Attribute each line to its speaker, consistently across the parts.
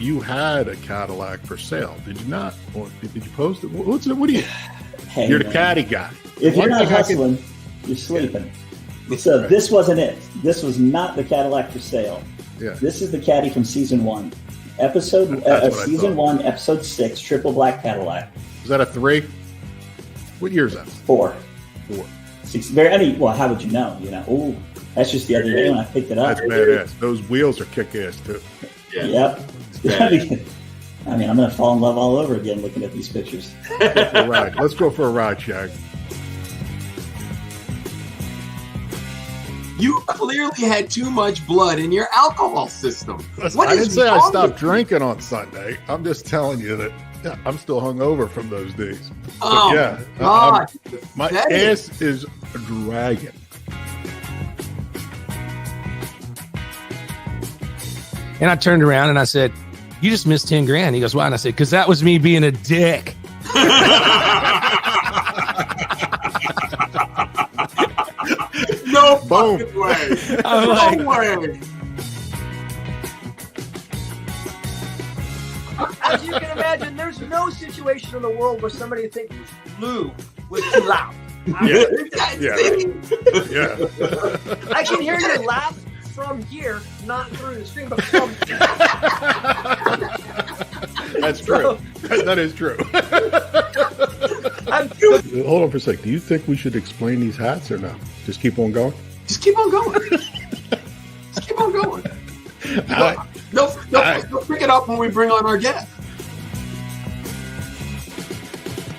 Speaker 1: you had a Cadillac for sale, did you not? Or did you post it? What do you?
Speaker 2: Hey,
Speaker 1: you're the caddy guy.
Speaker 2: If you're not hustling, you're sleeping. So this wasn't it. This was not the Cadillac for sale.
Speaker 1: Yeah.
Speaker 2: This is the caddy from season 1. Season 1, episode 6, triple black Cadillac.
Speaker 1: Is that a 3? What year is that?
Speaker 2: 4. 6. Well, how would you know? Oh, that's just the other day when I picked it up.
Speaker 1: That's badass. Those wheels are kick-ass too.
Speaker 2: Yeah. Yep. I mean, I'm going to fall in love all over again looking at these pictures.
Speaker 1: Let's go for a ride, Shag.
Speaker 3: You clearly had too much blood in your alcohol system.
Speaker 1: I didn't say I stopped drinking on Sunday. I'm just telling you that I'm still hungover from those days.
Speaker 3: Oh,
Speaker 1: yeah,
Speaker 3: God.
Speaker 1: My ass is dragging.
Speaker 4: And I turned around and I said, "You just missed 10 grand." He goes, "Why?" And I said, "Because that was me being a dick."
Speaker 3: No
Speaker 1: Boom.
Speaker 3: fucking way.
Speaker 4: I'm like,
Speaker 3: No way.
Speaker 5: As you can imagine, there's no situation in the world where somebody thinks Lou was too loud.
Speaker 1: Yeah.
Speaker 5: I can hear you laugh from here, not through the screen, but from
Speaker 1: That's true. That is true. Hold on for a sec. Do you think we should explain these hats or no? Just keep on going?
Speaker 3: Just keep on going. Just keep on going. They'll pick it up when we bring on our guest.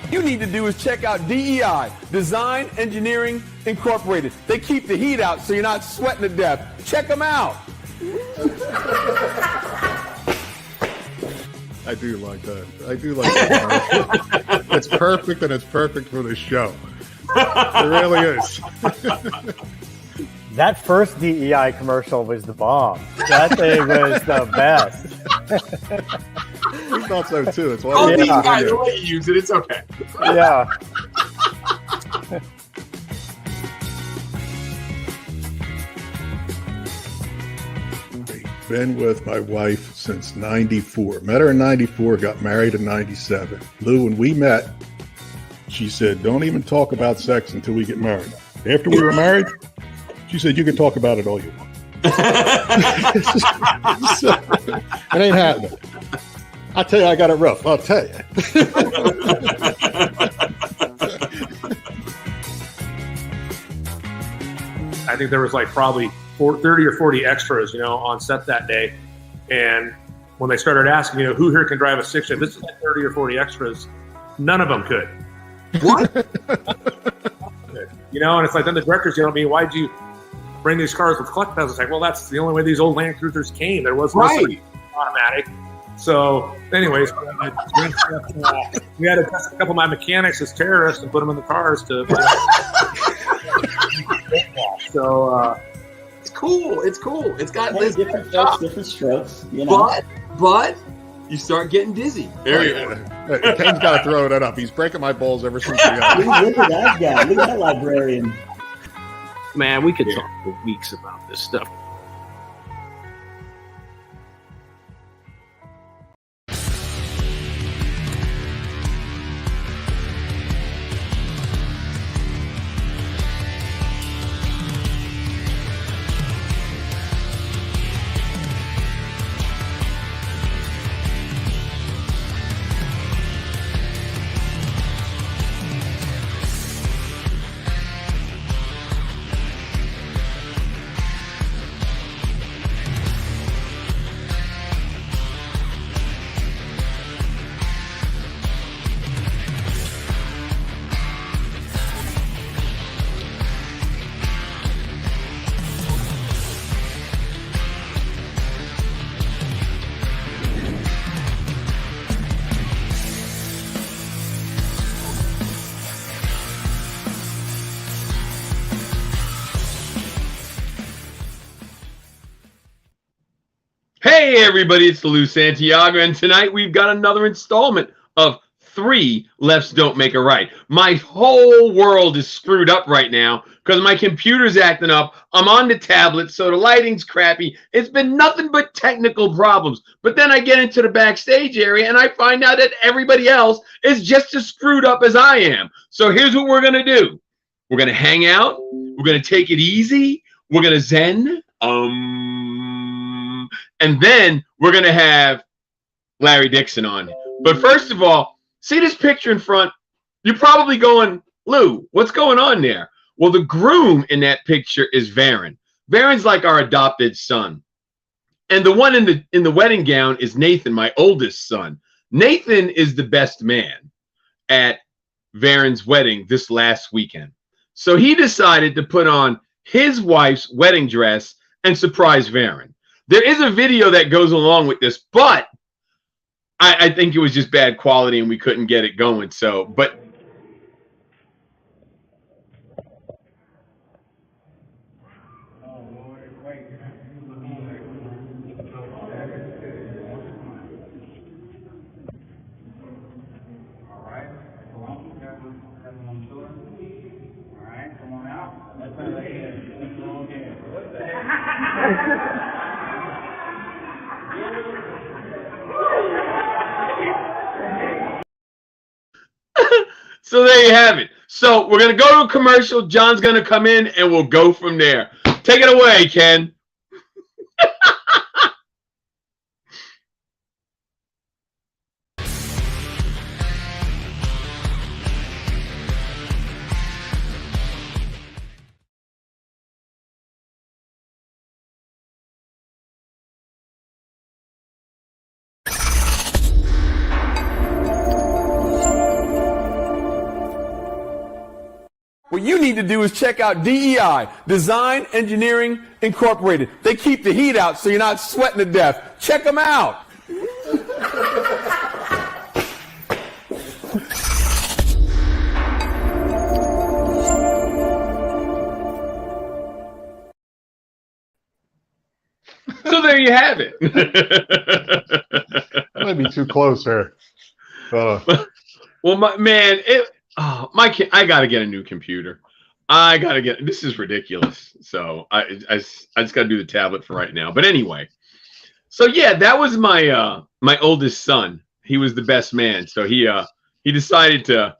Speaker 6: You need to do is check out DEI, Design Engineering Incorporated. They keep the heat out so you're not sweating to death. Check them out.
Speaker 1: I do like that. I do like that. It's perfect, and it's perfect for the show. It really is.
Speaker 7: That first DEI commercial was the bomb. That thing was the best.
Speaker 1: I thought so too. It's
Speaker 3: All these guys, the way you use it, it's okay.
Speaker 7: Yeah.
Speaker 1: Been with my wife since 94. Met her in 94, got married in 97. Lou, when we met, she said, "Don't even talk about sex until we get married." After we were married, she said, "You can talk about it all you want." So, it ain't happening. I'll tell you, I got it rough. I'll tell you.
Speaker 8: I think there was like probably 30 or 40 extras, on set that day. And when they started asking, who here can drive a 6-shift? This is like 30 or 40 extras. None of them could.
Speaker 3: What?
Speaker 8: And it's like, then the directors, why'd you bring these cars with clutch pedals? It's like, well, that's the only way these old Land Cruisers came. There was no automatic. So anyways, we had to test a couple of my mechanics as terrorists and put them in the cars to. So
Speaker 3: it's cool. It's cool. It's got
Speaker 2: Hey, different strokes.
Speaker 3: But you start getting dizzy.
Speaker 1: Kane's got to throw that up. He's breaking my balls ever since we got
Speaker 2: Look at that guy. Look at that librarian.
Speaker 9: Man, we could talk for weeks about this stuff.
Speaker 10: Hey everybody, it's Lou Santiago, and tonight we've got another installment of 3 lefts don't make a right. My whole world is screwed up right now because my computer's acting up. I'm on the tablet, so the lighting's crappy. It's been nothing but technical problems. But then I get into the backstage area and I find out that everybody else is just as screwed up as I am. So here's what we're going to do. We're going to hang out. We're going to take it easy. We're going to zen. And then we're going to have Larry Dixon on. But first of all, see this picture in front? You're probably going, Lou, what's going on there? Well, the groom in that picture is Varen. Varen's like our adopted son. And the one in the wedding gown is Nathan, my oldest son. Nathan is the best man at Varen's wedding this last weekend. So he decided to put on his wife's wedding dress and surprise Varen. There is a video that goes along with this, but I think it was just bad quality and we couldn't get it going. So, but so there you have it. So we're going to go to a commercial. John's going to come in and we'll go from there. Take it away, Ken.
Speaker 6: What you need to do is check out DEI, Design Engineering Incorporated. They keep the heat out so you're not sweating to death. Check them out.
Speaker 10: So there you have it.
Speaker 1: That might be too close here.
Speaker 10: Well, I got to get a new computer. This is ridiculous. So I just got to do the tablet for right now. But anyway, so yeah, that was my my oldest son. He was the best man. So he decided to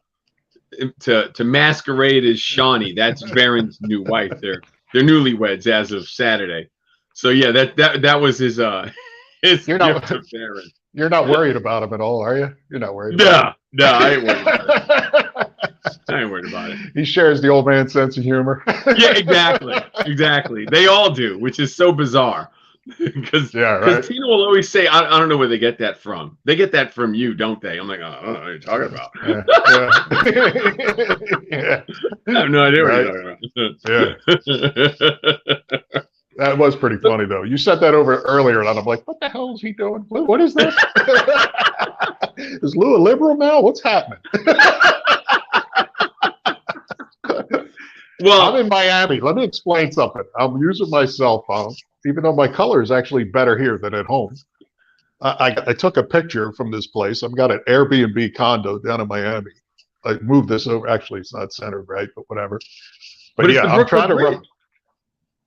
Speaker 10: masquerade as Shawnee. That's Varen's new wife. They're newlyweds as of Saturday. So yeah, that was his gift to Varen.
Speaker 1: You're not worried about him at all, are you? You're not worried about him.
Speaker 10: No, I ain't worried about it. I ain't worried about it.
Speaker 1: He shares the old man's sense of humor.
Speaker 10: Yeah, exactly. They all do, which is so bizarre. Because Tina will always say, I don't know where they get that from. They get that from you, don't they? I'm like, I don't know what you're talking about.
Speaker 1: Yeah.
Speaker 10: I have no idea what you're talking about.
Speaker 1: Yeah. That was pretty funny, though. You said that over earlier, and I'm like, what the hell is he doing? Lou, what is this? Is Lou a liberal now? What's happening? Well, I'm in Miami. Let me explain something. I'm using my cell phone, even though my color is actually better here than at home. I took a picture from this place. I've got an Airbnb condo down in Miami. I moved this over. Actually, it's not centered right, but whatever. But yeah, I'm trying to run.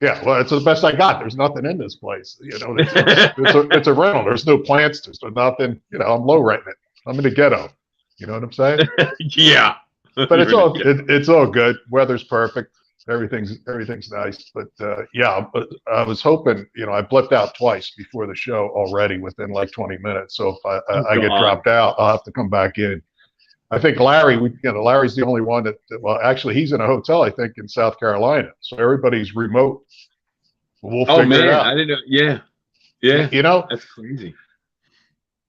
Speaker 1: Yeah, well, it's the best I got. There's nothing in this place. You know, it's a rental. There's no plants. There's nothing. You know, I'm low renting it. I'm in the ghetto. You know what I'm saying?
Speaker 10: Yeah.
Speaker 1: But it's all good. Weather's perfect. Everything's nice. But yeah, I was hoping. You know, I blipped out twice before the show already within like 20 minutes. So if I get dropped out, I'll have to come back in. I think Larry, Larry's the only one that, well, actually, he's in a hotel, I think, in South Carolina. So everybody's remote. We'll figure it out.
Speaker 10: I didn't know. Yeah. Yeah.
Speaker 1: You know,
Speaker 10: that's crazy.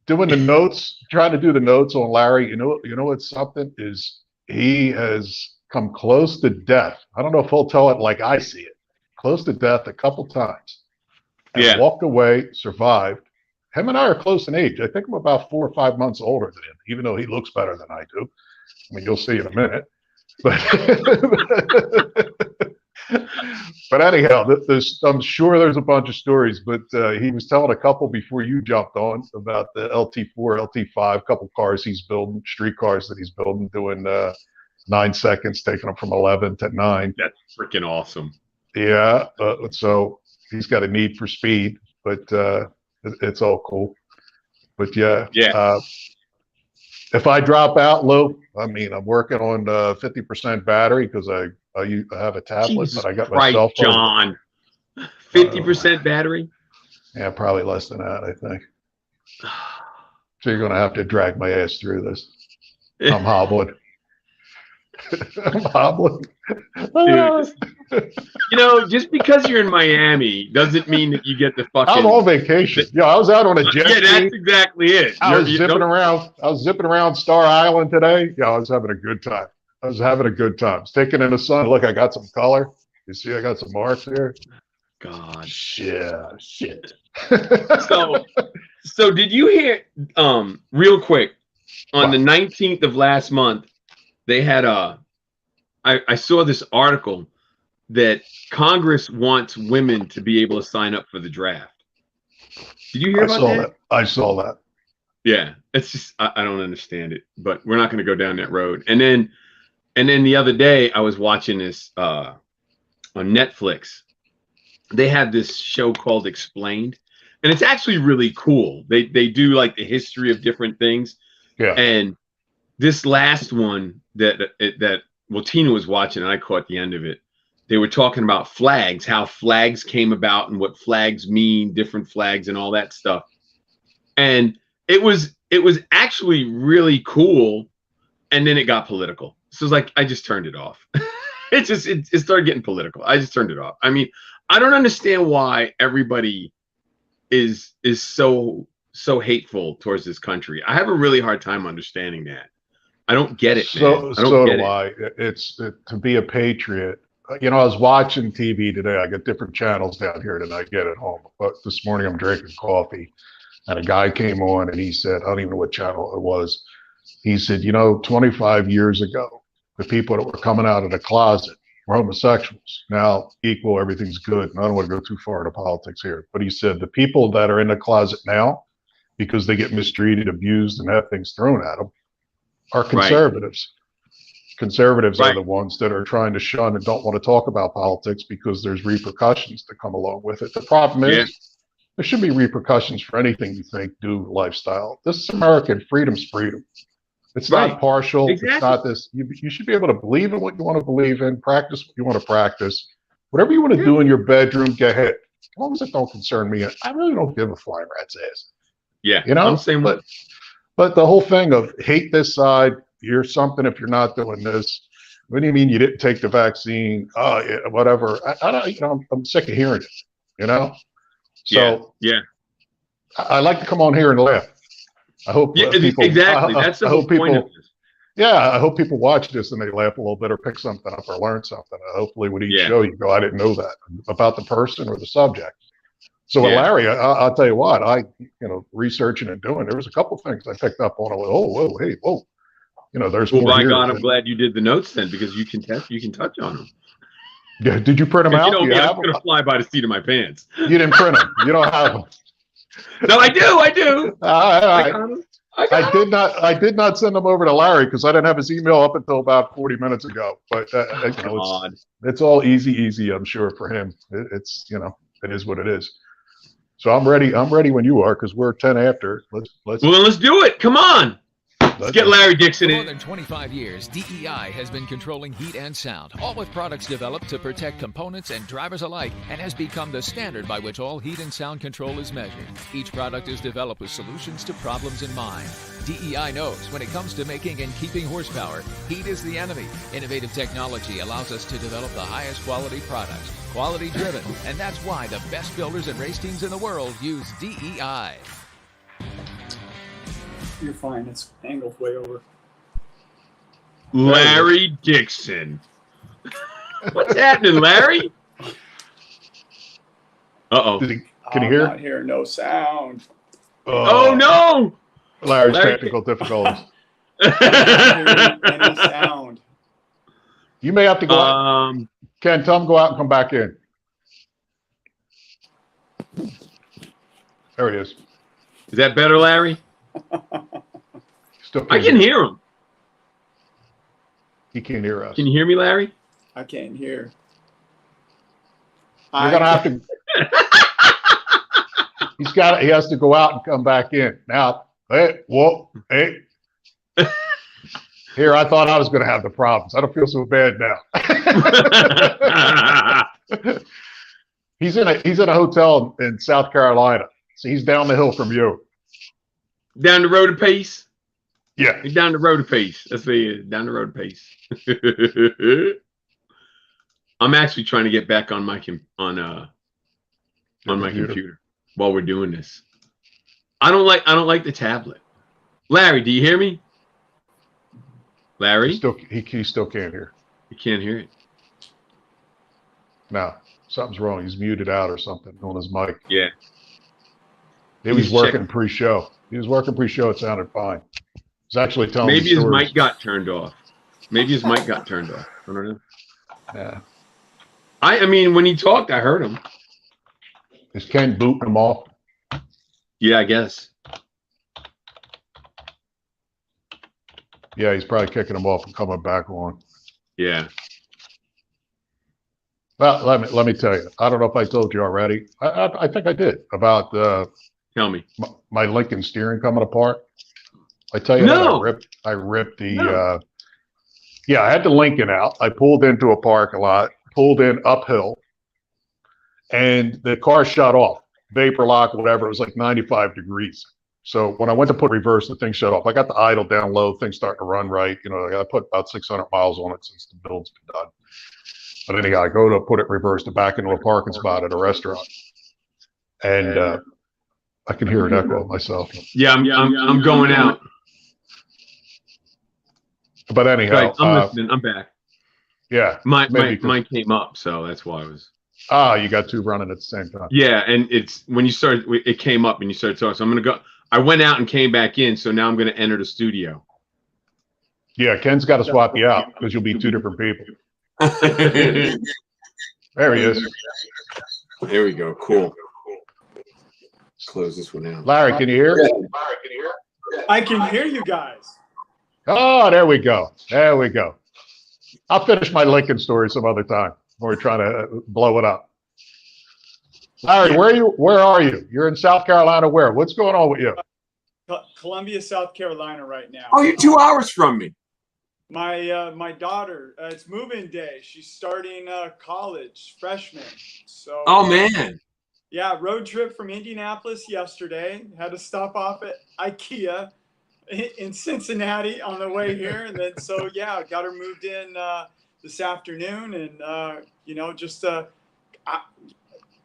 Speaker 1: Doing the notes, trying to do the notes on Larry, you know what's something is he has come close to death. I don't know if he'll tell it like I see it. Close to death a couple times. And walked away, survived. Him and I are close in age. I think I'm about 4 or 5 months older than him, even though he looks better than I do. I mean, you'll see in a minute. But But anyhow, I'm sure there's a bunch of stories, but he was telling a couple before you jumped on about the LT4, LT5, couple cars he's building, street cars that he's building, doing 9 seconds, taking them from 11 to 9.
Speaker 10: That's freaking awesome.
Speaker 1: Yeah, so he's got a need for speed, but it's all cool. But yeah. If I drop out, Lou, I mean, I'm working on 50% battery because I have a tablet,
Speaker 10: Jesus
Speaker 1: but I got my
Speaker 10: Christ,
Speaker 1: cell phone.
Speaker 10: John. 50% battery?
Speaker 1: Yeah, probably less than that, I think. So you're going to have to drag my ass through this. I'm hobbling. I'm hobbling.
Speaker 10: Dude, you know, just because you're in Miami doesn't mean that you get the fucking.
Speaker 1: I'm on vacation. Yeah, I was out on a jet ski.
Speaker 10: Yeah, that's exactly it.
Speaker 1: I was zipping around. I was zipping around Star Island today. Yeah, I was having a good time. I was taking in the sun. Look, I got some color. You see, I got some marks here.
Speaker 10: God.
Speaker 1: Yeah, shit.
Speaker 10: So did you hear? Real quick, on the 19th of last month, they had I saw this article that Congress wants women to be able to sign up for the draft. Did you hear about that?
Speaker 1: I saw that.
Speaker 10: Yeah, it's just I don't understand it, but we're not going to go down that road. And then the other day I was watching this on Netflix. They have this show called Explained, and it's actually really cool. They do like the history of different things.
Speaker 1: Yeah.
Speaker 10: And this last one that Tina was watching, and I caught the end of it. They were talking about flags, how flags came about and what flags mean, different flags and all that stuff. And it was actually really cool. And then it got political. So it's like, I just turned it off. it started getting political. I just turned it off. I mean, I don't understand why everybody is so hateful towards this country. I have a really hard time understanding that. I don't get it, man.
Speaker 1: So do I. It's to be a patriot. You know, I was watching TV today. I got different channels down here than I get at home. But this morning I'm drinking coffee, and a guy came on and he said, I don't even know what channel it was. He said, 25 years ago, the people that were coming out of the closet were homosexuals. Now, equal, everything's good. And I don't want to go too far into politics here. But he said the people that are in the closet now, because they get mistreated, abused, and have things thrown at them, are conservatives. Right. Conservatives are the ones that are trying to shun and don't want to talk about politics because there's repercussions that come along with it. The problem is there should be repercussions for anything you think, do, lifestyle. This is American. Freedom's freedom. It's not partial. Exactly. It's not this. You should be able to believe in what you want to believe in, practice what you want to practice. Whatever you want to do in your bedroom, go ahead. As long as it don't concern me, I really don't give a flying rat's ass.
Speaker 10: Yeah, I'm saying,
Speaker 1: but the whole thing of hate this side, you're something if you're not doing this. What do you mean you didn't take the vaccine? Whatever. I'm sick of hearing it. So I like to come on here and laugh. I hope people,
Speaker 10: exactly. That's the whole point of this.
Speaker 1: Yeah, I hope people watch this and they laugh a little bit or pick something up or learn something. Hopefully, with each show, you go, I didn't know that about the person or the subject. So with Larry, I'll tell you what, researching and doing, there was a couple things I picked up on. Whoa. There's more.
Speaker 10: By God, I'm glad you did the notes then, because you can touch on them.
Speaker 1: Yeah, did you print them out?
Speaker 10: I'm going to fly by the seat of my pants.
Speaker 1: You didn't print them. You don't have them.
Speaker 10: No, I do.
Speaker 1: I did not send them over to Larry because I didn't have his email up until about 40 minutes ago. But it's all easy. I'm sure for him. It's it is what it is. So I'm ready. I'm ready when you are, because we're 10 after. Let's
Speaker 10: do it. Come on. Let's get Larry Dixon in.
Speaker 11: For more than 25 years, DEI has been controlling heat and sound, all with products developed to protect components and drivers alike, and has become the standard by which all heat and sound control is measured. Each product is developed with solutions to problems in mind. DEI knows when it comes to making and keeping horsepower, heat is the enemy. Innovative technology allows us to develop the highest quality products, quality driven, and that's why the best builders and race teams in the world use DEI.
Speaker 12: You're fine. It's angled way over.
Speaker 10: Larry Dixon. What's happening, Larry? Uh-oh.
Speaker 1: Can you hear?
Speaker 12: I'm not hearing no sound.
Speaker 10: Oh, no!
Speaker 1: Larry's technical difficulties.
Speaker 12: I'm not hearing any sound.
Speaker 1: You may have to go. Ken, tell him go out and come back in. There he is.
Speaker 10: Is that better, Larry?
Speaker 1: Still
Speaker 10: I can hear him.
Speaker 1: He can't hear us.
Speaker 10: Can you hear me, Larry?
Speaker 12: I can't hear.
Speaker 1: You're gonna have to. He has to go out and come back in now. Hey, whoa, hey. Here, I thought I was gonna have the problems. I don't feel so bad now. He's in a hotel in South Carolina, so he's down the hill from you.
Speaker 10: Down the road a pace.
Speaker 1: Yeah,
Speaker 10: he's down the road a pace. That's what he is. Down the road a pace. I'm actually trying to get back on my computer while we're doing this. I don't like the tablet. Larry, do you hear me? Larry?
Speaker 1: He still can't hear.
Speaker 10: He can't hear it.
Speaker 1: No, something's wrong. He's muted out or something on his mic.
Speaker 10: Yeah.
Speaker 1: He was working pre-show. It sounded fine. He's actually telling me
Speaker 10: maybe his mic got turned off. I don't know.
Speaker 1: Yeah.
Speaker 10: I mean, when he talked, I heard him.
Speaker 1: Is Ken booting him off?
Speaker 10: Yeah, I guess.
Speaker 1: Yeah, he's probably kicking him off and coming back on.
Speaker 10: Yeah.
Speaker 1: Well, let me tell you. I don't know if I told you already. I think I did about
Speaker 10: tell me
Speaker 1: my Lincoln steering coming apart. I tell you,
Speaker 10: no.
Speaker 1: I ripped the. Yeah, I had the Lincoln out. I pulled into a parking lot, pulled in uphill, and the car shut off. Vapor lock, whatever. It was like 95 degrees. So when I went to put reverse, the thing shut off. I got the idle down low, thing starting to run right. You know, I put about 600 miles on it since the build's been done. But anyhow, I go to put it reverse to back into a parking spot at a restaurant, and I can hear an echo myself.
Speaker 10: Yeah, I'm going out.
Speaker 1: But anyhow,
Speaker 10: right, I'm listening. I'm back.
Speaker 1: Yeah,
Speaker 10: mine came up, so that's why I was.
Speaker 1: Ah, you got two running at the same time.
Speaker 10: Yeah, and it's when you started, it came up and you started talking. So I'm gonna go. I went out and came back in, so now I'm gonna enter the studio.
Speaker 1: Yeah, Ken's got to swap you out because you'll be two different people. There he is.
Speaker 10: There we go. Cool. Close this one out.
Speaker 1: Larry, can you hear?
Speaker 12: I can hear you guys.
Speaker 1: Oh, there we go. There we go. I'll finish my Lincoln story some other time. We're trying to blow it up. Larry, where are you? You're in South Carolina. Where? What's going on with you?
Speaker 12: Columbia, South Carolina right now.
Speaker 10: Oh, you're 2 hours from me.
Speaker 12: My daughter, it's move-in day. She's starting college, freshman. So.
Speaker 10: Oh man.
Speaker 12: Yeah, road trip from Indianapolis yesterday. Had to stop off at IKEA in Cincinnati on the way here, and then got her moved in this afternoon, and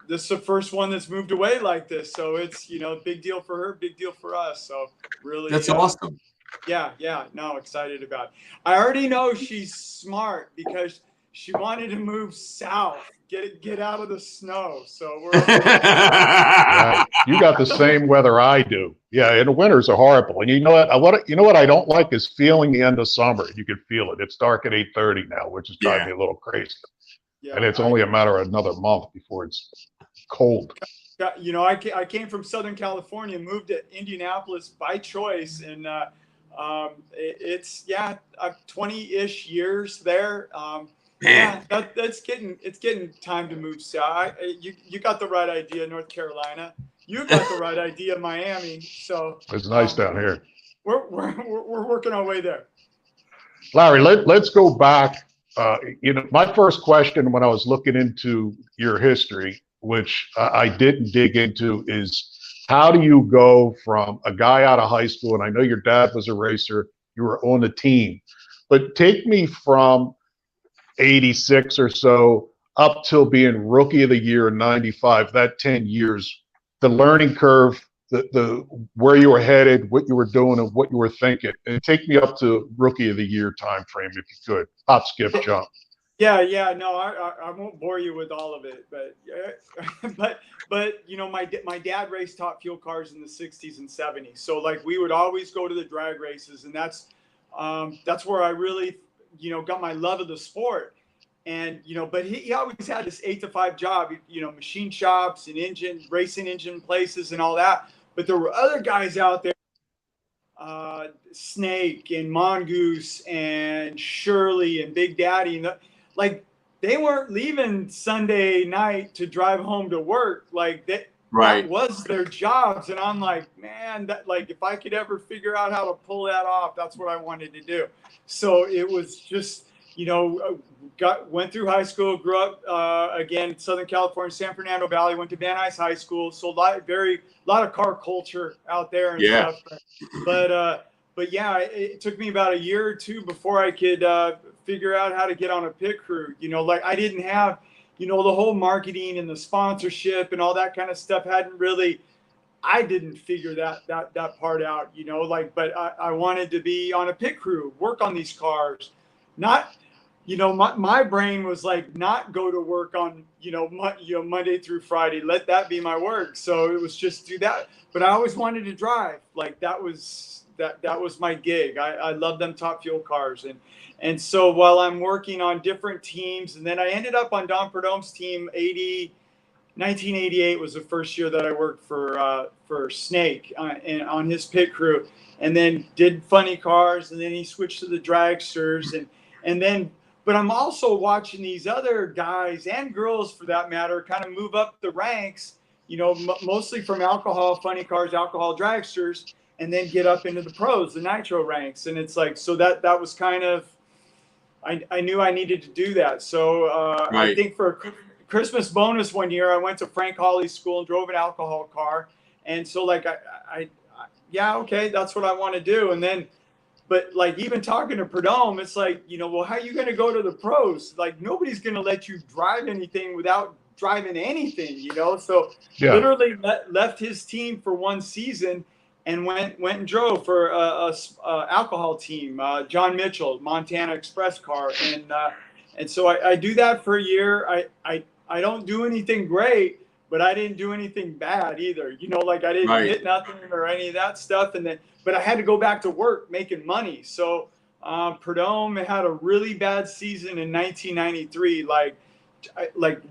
Speaker 12: this is the first one that's moved away like this, so it's big deal for her, big deal for us. So really,
Speaker 10: that's awesome.
Speaker 12: Yeah, excited about it. I already know she's smart because she wanted to move south, get out of the snow. So we're
Speaker 1: yeah, you got the same weather I do. Yeah, and the winters are horrible. And you know what I don't like is feeling the end of summer. You can feel it. It's dark at 8:30 now, which is driving me a little crazy. Yeah, and it's only a matter of another month before it's cold.
Speaker 12: I came from Southern California, moved to Indianapolis by choice, and it's 20-ish years there. Yeah, it's getting time to move south. You got the right idea, North Carolina. You got the right idea, Miami. So
Speaker 1: it's nice down here.
Speaker 12: We're working our way there.
Speaker 1: Larry, let's go back. My first question when I was looking into your history, which I didn't dig into, is how do you go from a guy out of high school, and I know your dad was a racer, you were on the team, but take me from 86 or so up till being rookie of the year in 95, that 10 years, the learning curve, the where you were headed, what you were doing, and what you were thinking. And take me up to rookie of the year time frame if you could. Hop, skip, jump.
Speaker 12: Yeah. No, I won't bore you with all of it, but my dad raced top fuel cars in the 60s and 70s. So like we would always go to the drag races, and that's where I really got my love of the sport. And, but he always had this 8 to 5 job, machine shops and racing engine places and all that. But there were other guys out there, Snake and Mongoose and Shirley and Big Daddy. And they weren't leaving Sunday night to drive home to work. That was their jobs. And I'm like, man, if I could ever figure out how to pull that off, that's what I wanted to do. So it was just, went through high school, grew up again, Southern California, San Fernando Valley, went to Van Nuys High School. So a lot of car culture out there and stuff. But yeah, it took me about a year or two before I could figure out how to get on a pit crew. I didn't have, the whole marketing and the sponsorship and all that kind of stuff I didn't figure that part out, but I wanted to be on a pit crew, work on these cars, not, my brain was not go to work on, Monday through Friday, let that be my work. So it was just do that. But I always wanted to drive. That was my gig. I love them Top Fuel cars. And so while I'm working on different teams, and then I ended up on Don Perdome's team, 1988 was the first year that I worked for Snake and on his pit crew, and then did funny cars, and then he switched to the dragsters, and then, but I'm also watching these other guys and girls for that matter kind of move up the ranks, mostly from alcohol, funny cars, alcohol dragsters, and then get up into the pros, the nitro ranks. And it's so that was kind of, I knew I needed to do that. So I think for a Christmas bonus one year, I went to Frank Hawley's school and drove an alcohol car. And so yeah, okay, that's what I want to do. And then, but even talking to Perdome, it's well, how are you going to go to the pros? Nobody's going to let you drive anything without driving anything, So literally left his team for one season and went and drove for a alcohol team, John Mitchell, Montana Express car. And so I do that for a year. I don't do anything great, but I didn't do anything bad either. I didn't hit nothing or any of that stuff. But I had to go back to work making money. So Perdome had a really bad season in 1993,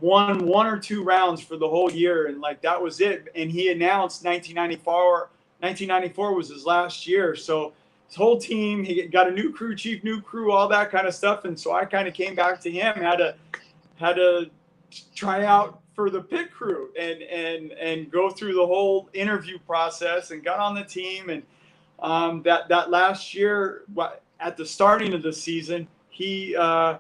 Speaker 12: won 1 or 2 rounds for the whole year. And that was it. And he announced 1994 was his last year. So his whole team, he got a new crew chief, new crew, all that kind of stuff. And so I kind of came back to him, had to try out for the pit crew and go through the whole interview process and got on the team. And that last year, at the starting of the season, the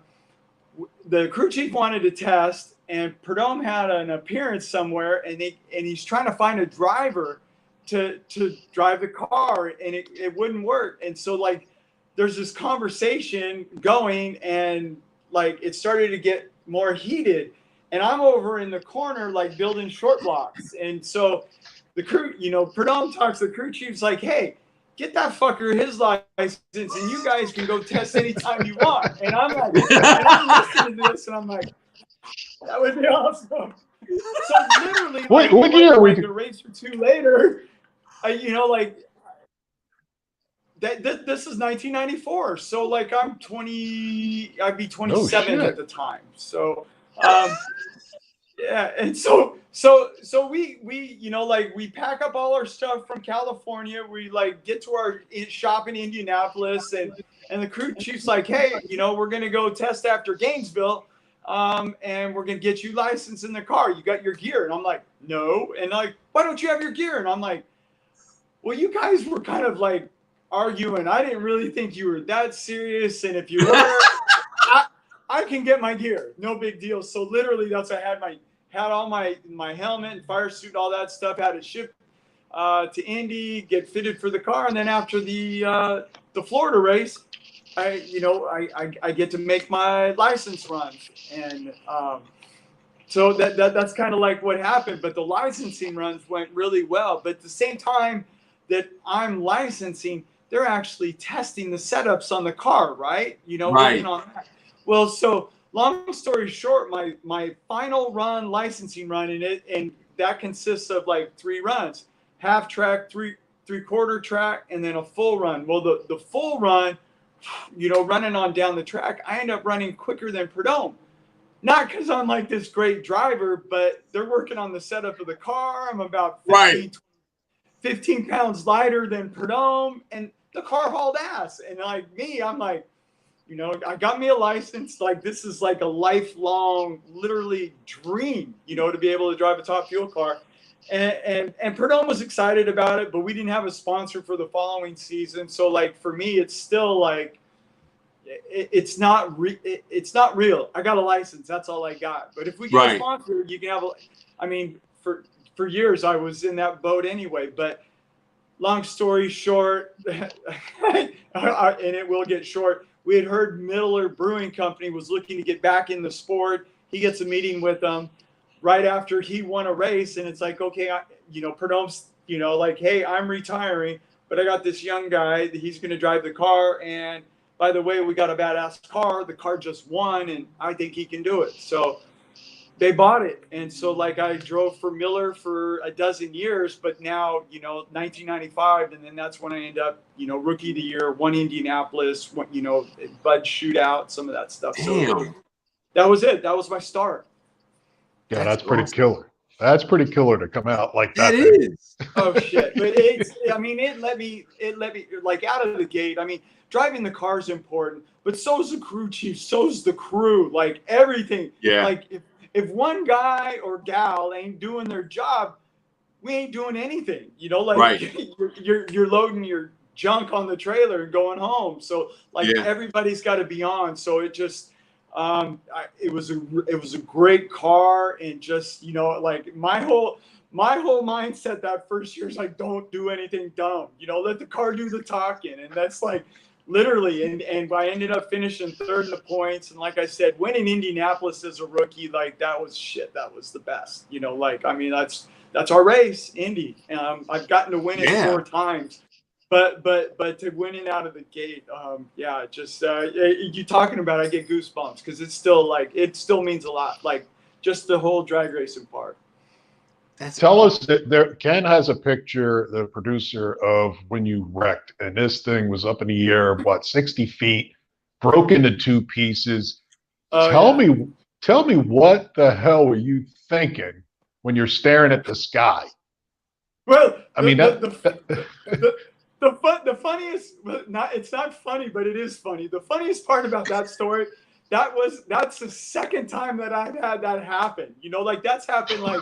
Speaker 12: crew chief wanted to test, and Perdome had an appearance somewhere, and he's trying to find a driver to drive the car, and it wouldn't work. And so there's this conversation going, and it started to get more heated, and I'm over in the corner building short blocks. And so the crew, Perdome talks to the crew chief's hey, get that fucker his license, and you guys can go test anytime you want. And I'm I'm listening to this, and I'm like, that would be awesome. So literally,
Speaker 1: what year are we?
Speaker 12: A race or two later, this is 1994. So I'm 20, I'd be 27 at the time. So yeah, and so we we pack up all our stuff from California. We get to our shop in Indianapolis, and the crew chief's hey, we're gonna go test after Gainesville, and we're gonna get you licensed in the car. You got your gear? And I'm like, no. And why don't you have your gear? And I'm like, well, you guys were kind of arguing. I didn't really think you were that serious, and if you were, I can get my gear, no big deal. So literally, that's I had all my helmet and fire suit, all that stuff. Had it shipped to Indy, get fitted for the car, and then after the Florida race, I get to make my license runs, and so that's kind of what happened. But the licensing runs went really well. But at the same time that I'm licensing, they're actually testing the setups on the car, right? Working on that. Well, so long story short, my final licensing run and that consists of 3 runs: half track, three-quarter track, and then a full run. Well, the full run, running on down the track, I end up running quicker than Perdome. not because I'm like this great driver, but they're working on the setup of the car. I'm about 15 pounds lighter than Perdome, and the car hauled ass. And like me, I'm like, I got me a license. Like, this is like a lifelong, literally dream, to be able to drive a top fuel car. And Perdome was excited about it, but we didn't have a sponsor for the following season. So like, for me, it's still like, it's not real. I got a license. That's all I got. But if we get a sponsor, you can have for years I was in that boat anyway, but long story short, and it will get short, we had heard Miller Brewing Company was looking to get back in the sport. He gets a meeting with them right after he won a race, and it's like, okay, Perdome's, like, hey, I'm retiring, but I got this young guy that he's going to drive the car, and by the way, we got a badass car. The car just won, and I think he can do it. So they bought it. And so, like, I drove for Miller for a dozen years, but now, 1995, and then that's when I end up, Rookie of the Year, won Indianapolis, Bud Shootout, some of that stuff. So that was it. That was my start.
Speaker 1: Yeah, that's pretty killer. That's pretty killer to come out like that.
Speaker 12: It is. Oh, shit. But it let me, like, out of the gate. I mean, driving the car is important, but so's the crew chief, so's the crew, like everything.
Speaker 10: Yeah.
Speaker 12: Like if one guy or gal ain't doing their job, we ain't doing anything. Like you're loading your junk on the trailer and going home. So like everybody's got to be on. So it just it was a great car, and just like my whole mindset that first year is like, don't do anything dumb. Let the car do the talking, and that's like. Literally, and I ended up finishing third in the points. And like I said, winning Indianapolis as a rookie, like that was shit. That was the best. That's our race, Indy. I've gotten to win it 4 times, but to win it out of the gate, you talking about, I get goosebumps because it's still like, it still means a lot. Like just the whole drag racing part.
Speaker 1: Tell us that Ken has a picture, the producer, of when you wrecked, and this thing was up in the air, 60 feet, broke into 2 pieces. Tell me what the hell were you thinking when you're staring at the sky?
Speaker 12: Well,
Speaker 1: I mean,
Speaker 12: the funniest, it's not funny, but it is funny. The funniest part about that story, that's the second time that I've had that happen. Like that's happened like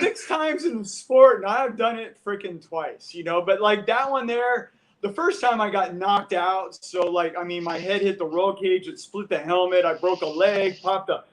Speaker 12: 6 times in the sport, and I've done it freaking twice, but like that one there, the first time I got knocked out. So like, my head hit the roll cage, it split the helmet, I broke a leg, popped a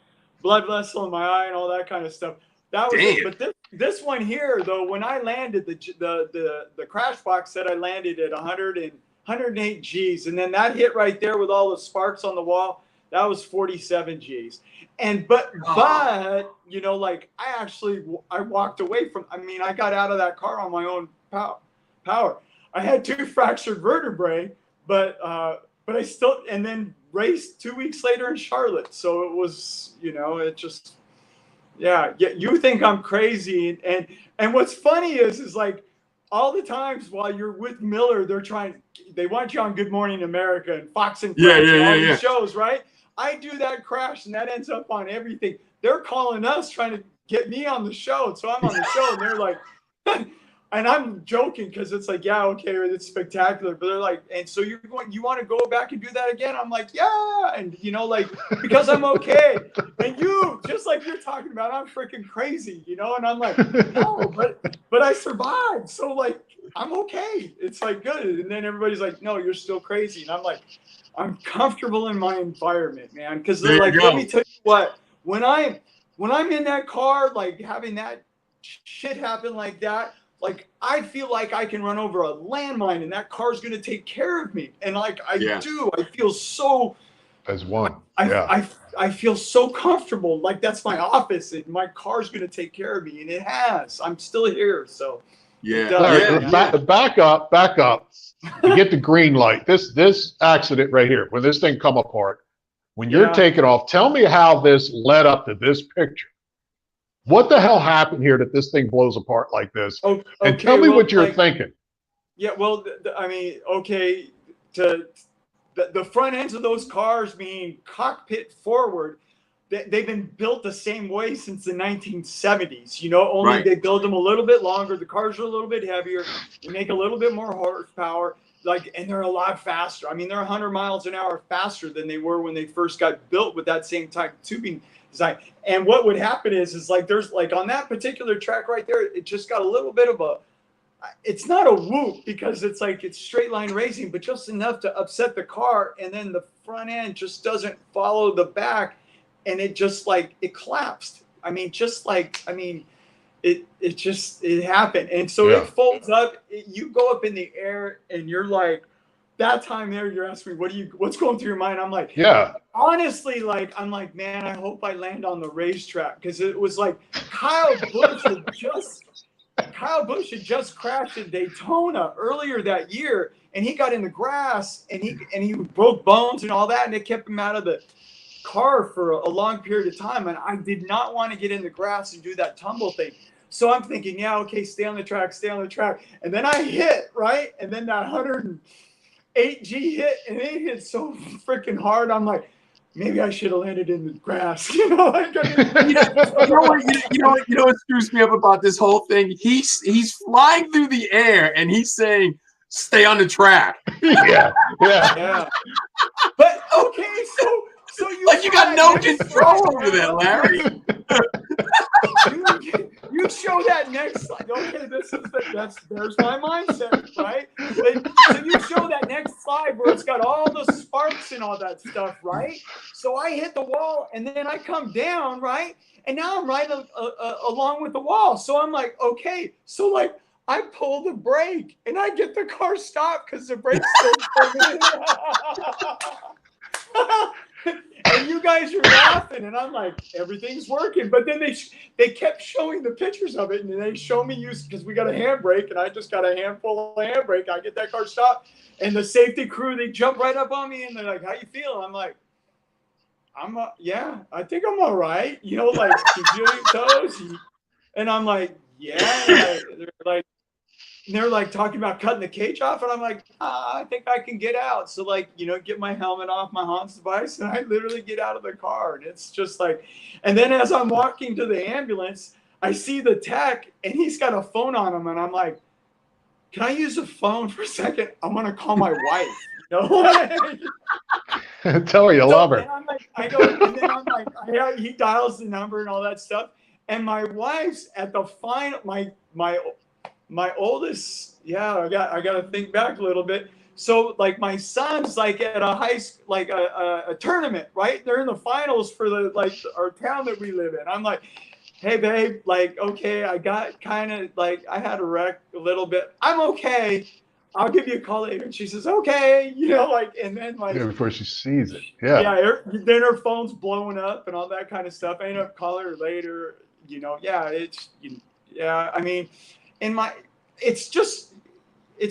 Speaker 12: blood vessel in my eye and all that kind of stuff. That was it. But this one here though, when I landed, the crash box said I landed at 108 G's, and then that hit right there with all the sparks on the wall, that was 47 G's. And but like I walked away from, I got out of that car on my own power. I had 2 fractured vertebrae, but I still, and then raced 2 weeks later in Charlotte. So it was, it just, you think I'm crazy, and what's funny is like, all the times while you're with Miller, they want you on Good Morning America and Fox and Friends and all these shows, right? I do that crash, and that ends up on everything. They're calling us trying to get me on the show. So I'm on the show, and they're like, and I'm joking because it's like, yeah, okay, it's spectacular. But they're like, and so you want to go back and do that again? I'm like, yeah. And, like, because I'm okay. And you, just like you're talking about, I'm freaking crazy, and I'm like, no, but I survived. So like, I'm okay. It's like good. And then everybody's like, no, you're still crazy. And I'm like, I'm comfortable in my environment, man. Because they're like, let me tell you what, when I'm in that car, like having that shit happen like that, like I feel like I can run over a landmine and that car's going to take care of me. And like I do, I feel so
Speaker 1: as one.
Speaker 12: I feel so comfortable. Like that's my office, and my car's going to take care of me, and it has. I'm still here, so
Speaker 1: Back up. You get the green light. This accident right here, when this thing come apart, when you're taking off, tell me how this led up to this picture. What the hell happened here that this thing blows apart like this?
Speaker 12: Okay,
Speaker 1: and tell me what you're thinking.
Speaker 12: Yeah, well, the front ends of those cars being cockpit forward, they've been built the same way since the 1970s. You know, only they build them a little bit longer. The cars are a little bit heavier. They make a little bit more horsepower. And they're a lot faster. I mean, they're 100 miles an hour faster than they were when they first got built with that same type of tubing design. And what would happen is like there's like on that particular track right there, it just got a little bit of it's not a whoop because it's like it's straight line racing, but just enough to upset the car. And then the front end just doesn't follow the back. And it just like it collapsed. It happened. And so it folds up, you go up in the air and you're like, that time there, you're asking me, what's going through your mind? I'm like, honestly, like, I'm like, man, I hope I land on the racetrack. Cause it was like Kyle Busch had just crashed at Daytona earlier that year. And he got in the grass and he broke bones and all that. And it kept him out of the car for a long period of time. And I did not want to get in the grass and do that tumble thing. So I'm thinking, yeah, okay, stay on the track. And then I hit, right? And then that 108G hit, and it hit so freaking hard. I'm like, maybe I should have landed in the grass. You know what
Speaker 3: screws me up about this whole thing? He's flying through the air, and he's saying, stay on the track.
Speaker 12: Yeah. But, okay, so you
Speaker 3: got no control over that, Larry.
Speaker 12: You show that next slide. Okay, there's my mindset, right? So you show that next slide where it's got all the sparks and all that stuff, right? So I hit the wall and then I come down, right? And now I'm right along with the wall. So I'm like, okay, so like I pull the brake and I get the car stopped because the brake's still coming. And you guys are laughing, and I'm like, everything's working. But then they kept showing the pictures of it, and they show me because we got a handbrake, and I just got a handful of handbrake. I get that car stopped, and the safety crew, they jump right up on me, and they're like, how you feeling? I'm like, I think I'm all right. You know, like, you feel your toes? And I'm like, yeah. They're like talking about cutting the cage off, and I'm like, I think I can get out. So like, get my helmet off my Hans device, and I literally get out of the car, and it's just like, and then as I'm walking to the ambulance, I see the tech, and he's got a phone on him, and I'm like, can I use the phone for a second? I want to call my wife.
Speaker 1: Tell her you love her.
Speaker 12: He dials the number and all that stuff, and my wife's at the final. My oldest, I got to think back a little bit. So like my son's like at a high school, like a tournament, right? They're in the finals for our town that we live in. I'm like, hey babe, like, okay, I got kind of like, I had a wreck a little bit. I'm okay. I'll give you a call later. And she says, okay, and then like.
Speaker 1: Yeah, before she sees it.
Speaker 12: Yeah. Then her phone's blowing up and all that kind of stuff. I end up calling her later, I mean, it's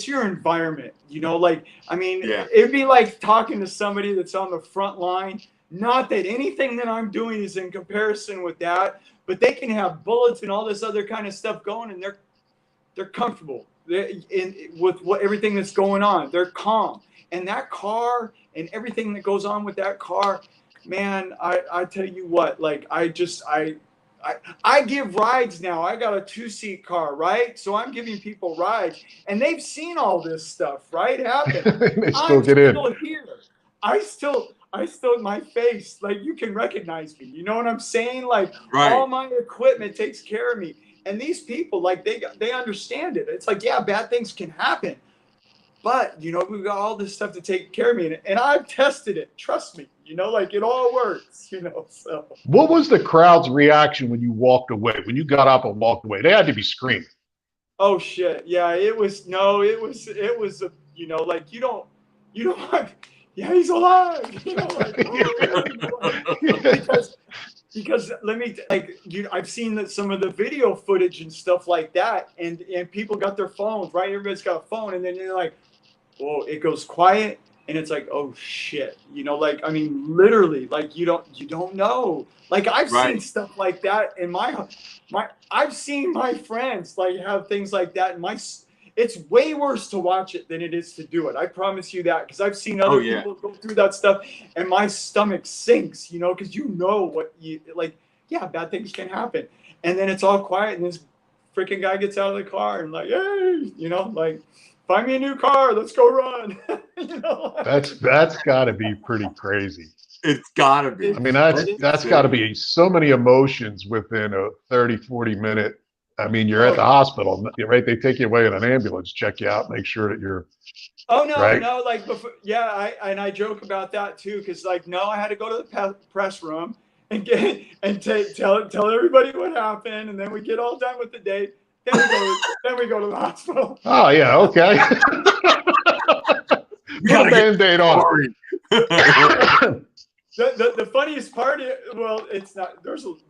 Speaker 12: your environment, it'd be like talking to somebody that's on the front line. Not that anything that I'm doing is in comparison with that, but they can have bullets and all this other kind of stuff going, and they're comfortable with everything that's going on. They're calm, and that car and everything that goes on with that car, man, I tell you what, like I give rides now. I got a 2-seat car, right? So I'm giving people rides, and they've seen all this stuff, right? Happen.
Speaker 1: They still get in.
Speaker 12: Here. I still, my face, like you can recognize me. You know what I'm saying? Like all my equipment takes care of me, and these people, like they understand it. It's like, yeah, bad things can happen, but we've got all this stuff to take care of me, and I've tested it. Trust me. Like it all works, so.
Speaker 1: What was the crowd's reaction when you walked away? When you got up and walked away, they had to be screaming.
Speaker 12: Oh shit. Yeah, it was like you don't yeah, he's alive. Because let me I've seen some of the video footage and stuff like that, and people got their phones, right? Everybody's got a phone, and then you're like, oh, it goes quiet. And it's like, oh shit, literally, like you don't know. Like I've seen stuff like that in I've seen my friends like have things like that, it's way worse to watch it than it is to do it. I promise you that, because I've seen other people go through that stuff, and my stomach sinks, you know, because you know what you like. Yeah, bad things can happen, and then it's all quiet, and this freaking guy gets out of the car and like, hey, you know, like, find me a new car, let's go run. You know,
Speaker 1: That's got to be pretty crazy.
Speaker 3: It's got to be.
Speaker 1: I mean, that's got to be so many emotions within a 30, 40 minute. I mean, you're at the hospital, right? They take you away in an ambulance, check you out, make sure that you're.
Speaker 12: Oh no,
Speaker 1: right?
Speaker 12: no, like before, yeah, I joke about that too, because like no, I had to go to the press room and tell everybody what happened, and then we get all done with the day. Then we go to the hospital.
Speaker 1: Oh yeah, okay. Put a Band-Aid on.
Speaker 12: The funniest part is, well, it's not,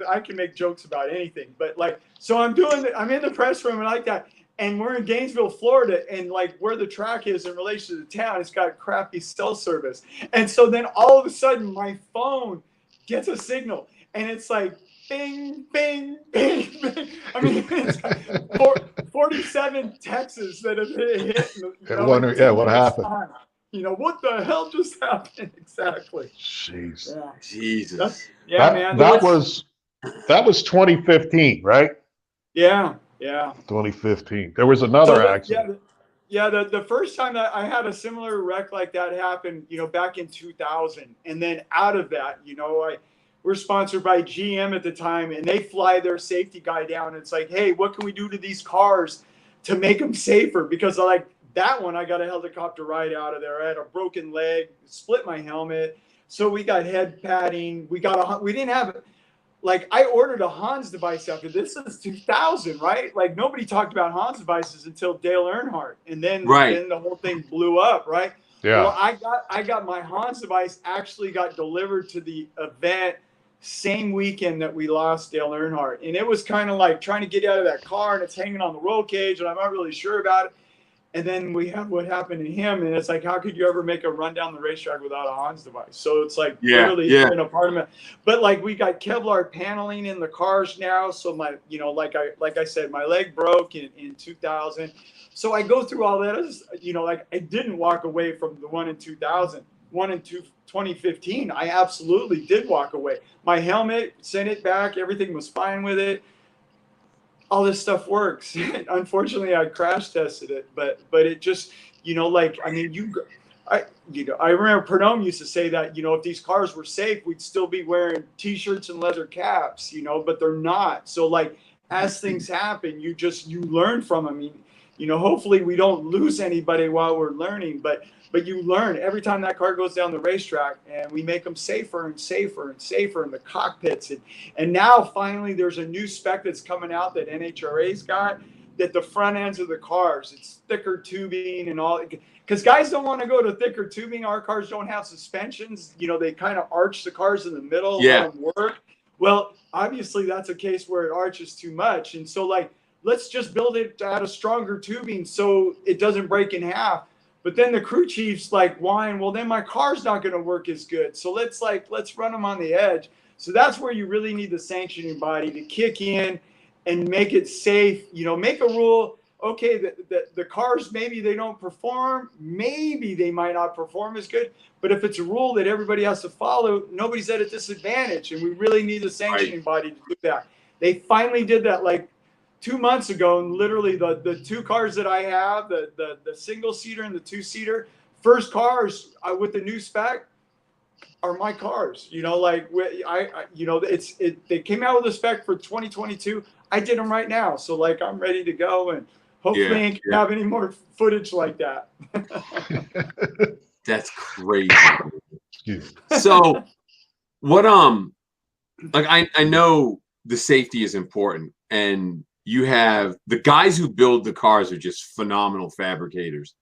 Speaker 12: I can make jokes about anything, but like, so I'm in the press room and like that, and we're in Gainesville, Florida, and like where the track is in relation to the town, it's got crappy cell service. And so then all of a sudden my phone gets a signal, and it's like, bing, bing, bing, bing. I mean, it's 47 texts that have hit. You know,
Speaker 1: what happened?
Speaker 12: You know, what the hell just happened? Exactly.
Speaker 1: Jeez.
Speaker 12: Yeah.
Speaker 3: Jesus.
Speaker 12: Man.
Speaker 1: That was 2015, right?
Speaker 12: Yeah.
Speaker 1: 2015. There was another accident.
Speaker 12: The first time that I had a similar wreck like that happen, you know, back in 2000. And then out of that, you know, we're sponsored by GM at the time, and they fly their safety guy down. And it's like, hey, what can we do to these cars to make them safer? Because like, that one, I got a helicopter ride out of there. I had a broken leg, split my helmet. So we got head padding. We didn't have, like, I ordered a Hans device after this. Is 2000, right? Like, nobody talked about Hans devices until Dale Earnhardt. And then the whole thing blew up, right?
Speaker 1: Yeah.
Speaker 12: Well, I got my Hans device actually got delivered to the event same weekend that we lost Dale Earnhardt. And it was kind of like trying to get out of that car, and it's hanging on the roll cage, and I'm not really sure about it. And then we have what happened to him, and it's like, how could you ever make a run down the racetrack without a Hans device? So it's like literally in a part of it. But like we got Kevlar paneling in the cars now, so my, you know, like I said, my leg broke in 2000. So I go through all that, you know, like I didn't walk away from the one in 2000, one in 2015. I absolutely did walk away. My helmet, sent it back, everything was fine with it. All this stuff works. Unfortunately, I crash tested it, but it just, you know, like, I mean, I remember Pernome used to say that, you know, if these cars were safe, we'd still be wearing T-shirts and leather caps, you know, but they're not. So like, as things happen, you learn from them. I mean, you know, hopefully we don't lose anybody while we're learning, but you learn every time that car goes down the racetrack, and we make them safer and safer and safer in the cockpits. And now finally there's a new spec that's coming out that NHRA's got, that the front ends of the cars, it's thicker tubing and all, because guys don't want to go to thicker tubing. Our cars don't have suspensions. You know, they kind of arch the cars in the middle, let them work. Well, obviously that's a case where it arches too much. And so like, let's just build it out of stronger tubing so it doesn't break in half. But then the crew chiefs like whine, well, then my car's not going to work as good. So let's run them on the edge. So that's where you really need the sanctioning body to kick in and make it safe. You know, make a rule. Okay, the cars, maybe they don't perform. Maybe they might not perform as good. But if it's a rule that everybody has to follow, nobody's at a disadvantage. And we really need the sanctioning body to do that. They finally did that like 2 months ago, and literally the two cars that I have, the single seater and the two seater, first cars with the new spec are my cars. You know, like you know, they came out with a spec for 2022. I did them right now, so like I'm ready to go, and hopefully I can't have any more footage like that.
Speaker 3: That's crazy. So what like I know the safety is important, and you have the guys who build the cars are just phenomenal fabricators.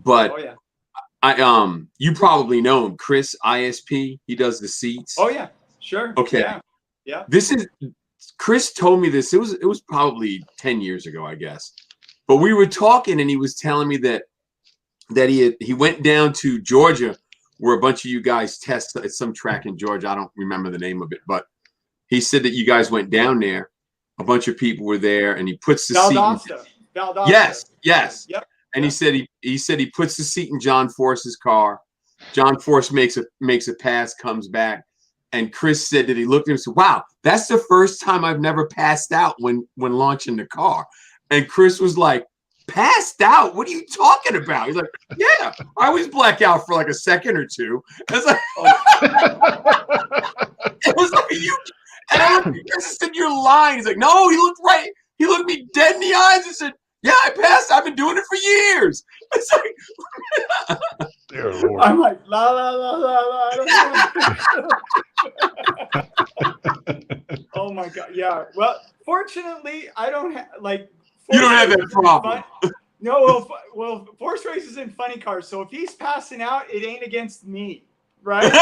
Speaker 3: But you probably know him, Chris ISP. He does the seats.
Speaker 12: Oh yeah, sure.
Speaker 3: Okay.
Speaker 12: Yeah.
Speaker 3: This is Chris told me this. It was probably 10 years ago, I guess. But we were talking, and he was telling me that he went down to Georgia, where a bunch of you guys test at some track in Georgia. I don't remember the name of it, but he said that you guys went down there. A bunch of people were there, and he puts the seat.
Speaker 12: Valdosta.
Speaker 3: Yes.
Speaker 12: Yep.
Speaker 3: And he said he puts the seat in John Force's car. John Force makes a pass, comes back, and Chris said that he looked at him and said, "Wow, that's the first time I've never passed out when launching the car." And Chris was like, "Passed out? What are you talking about?" He's like, "Yeah, I always black out for like a second or two." It's like, it was like you. And I looked at Chris and said, "You're lying." He's like, "No, he looked right. He looked me dead in the eyes and said, 'Yeah, I passed. I've been doing it for years.'" It's like,
Speaker 12: I'm like, la la la la la. Oh my god, yeah. Well, fortunately, I don't have like.
Speaker 3: You don't have that problem.
Speaker 12: No, well, Force Race is in funny cars, so if he's passing out, it ain't against me, right?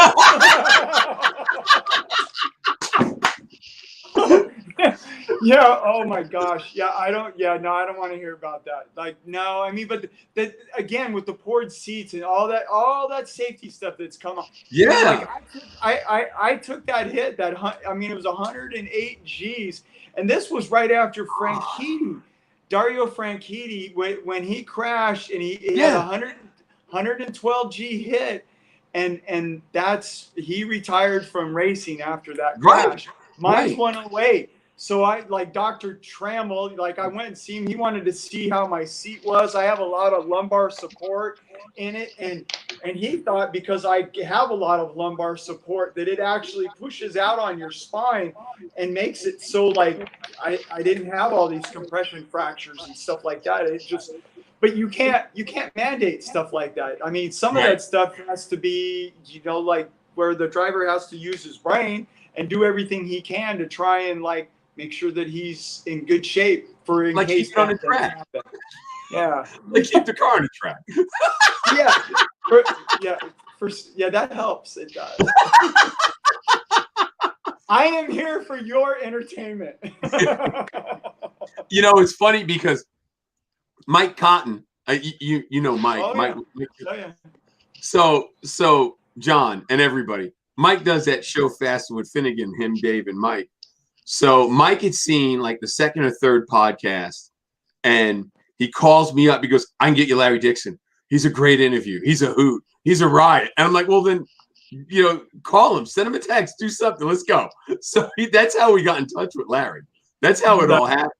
Speaker 12: Yeah. Oh my gosh. Yeah. I don't want to hear about that. Like, no. I mean, but that again with the poured seats and all that safety stuff that's come on.
Speaker 3: Yeah.
Speaker 12: Like I took that hit. I mean, it was 108 G's, and this was right after Dario Franchitti, when he crashed and he had a 112 G hit, and he retired from racing after that crash. Mine's 108. So I like Dr. Trammell, like I went and see him. He wanted to see how my seat was. I have a lot of lumbar support in it, and he thought because I have a lot of lumbar support that it actually pushes out on your spine and makes it so like I didn't have all these compression fractures and stuff like that. It just, but you can't mandate stuff like that. I mean, some of that stuff has to be, like where the driver has to use his brain and do everything he can to try and like make sure that he's in good shape for in case
Speaker 3: keep it on the track.
Speaker 12: Happen. Yeah,
Speaker 3: like keep the car on the track.
Speaker 12: That helps. It does. I am here for your entertainment.
Speaker 3: It's funny because Mike Cotton, you know Mike.
Speaker 12: Oh,
Speaker 3: Mike.
Speaker 12: Yeah.
Speaker 3: So John and everybody, Mike does that show Faster with Finnegan, him, Dave, and Mike. So Mike had seen like the second or third podcast, and he calls me up. He goes, "I can get you Larry Dixon. He's a great interview. He's a hoot. He's a riot." And I'm like, "Well, then, call him, send him a text, do something. Let's go." So that's how we got in touch with Larry. That's how it all happened.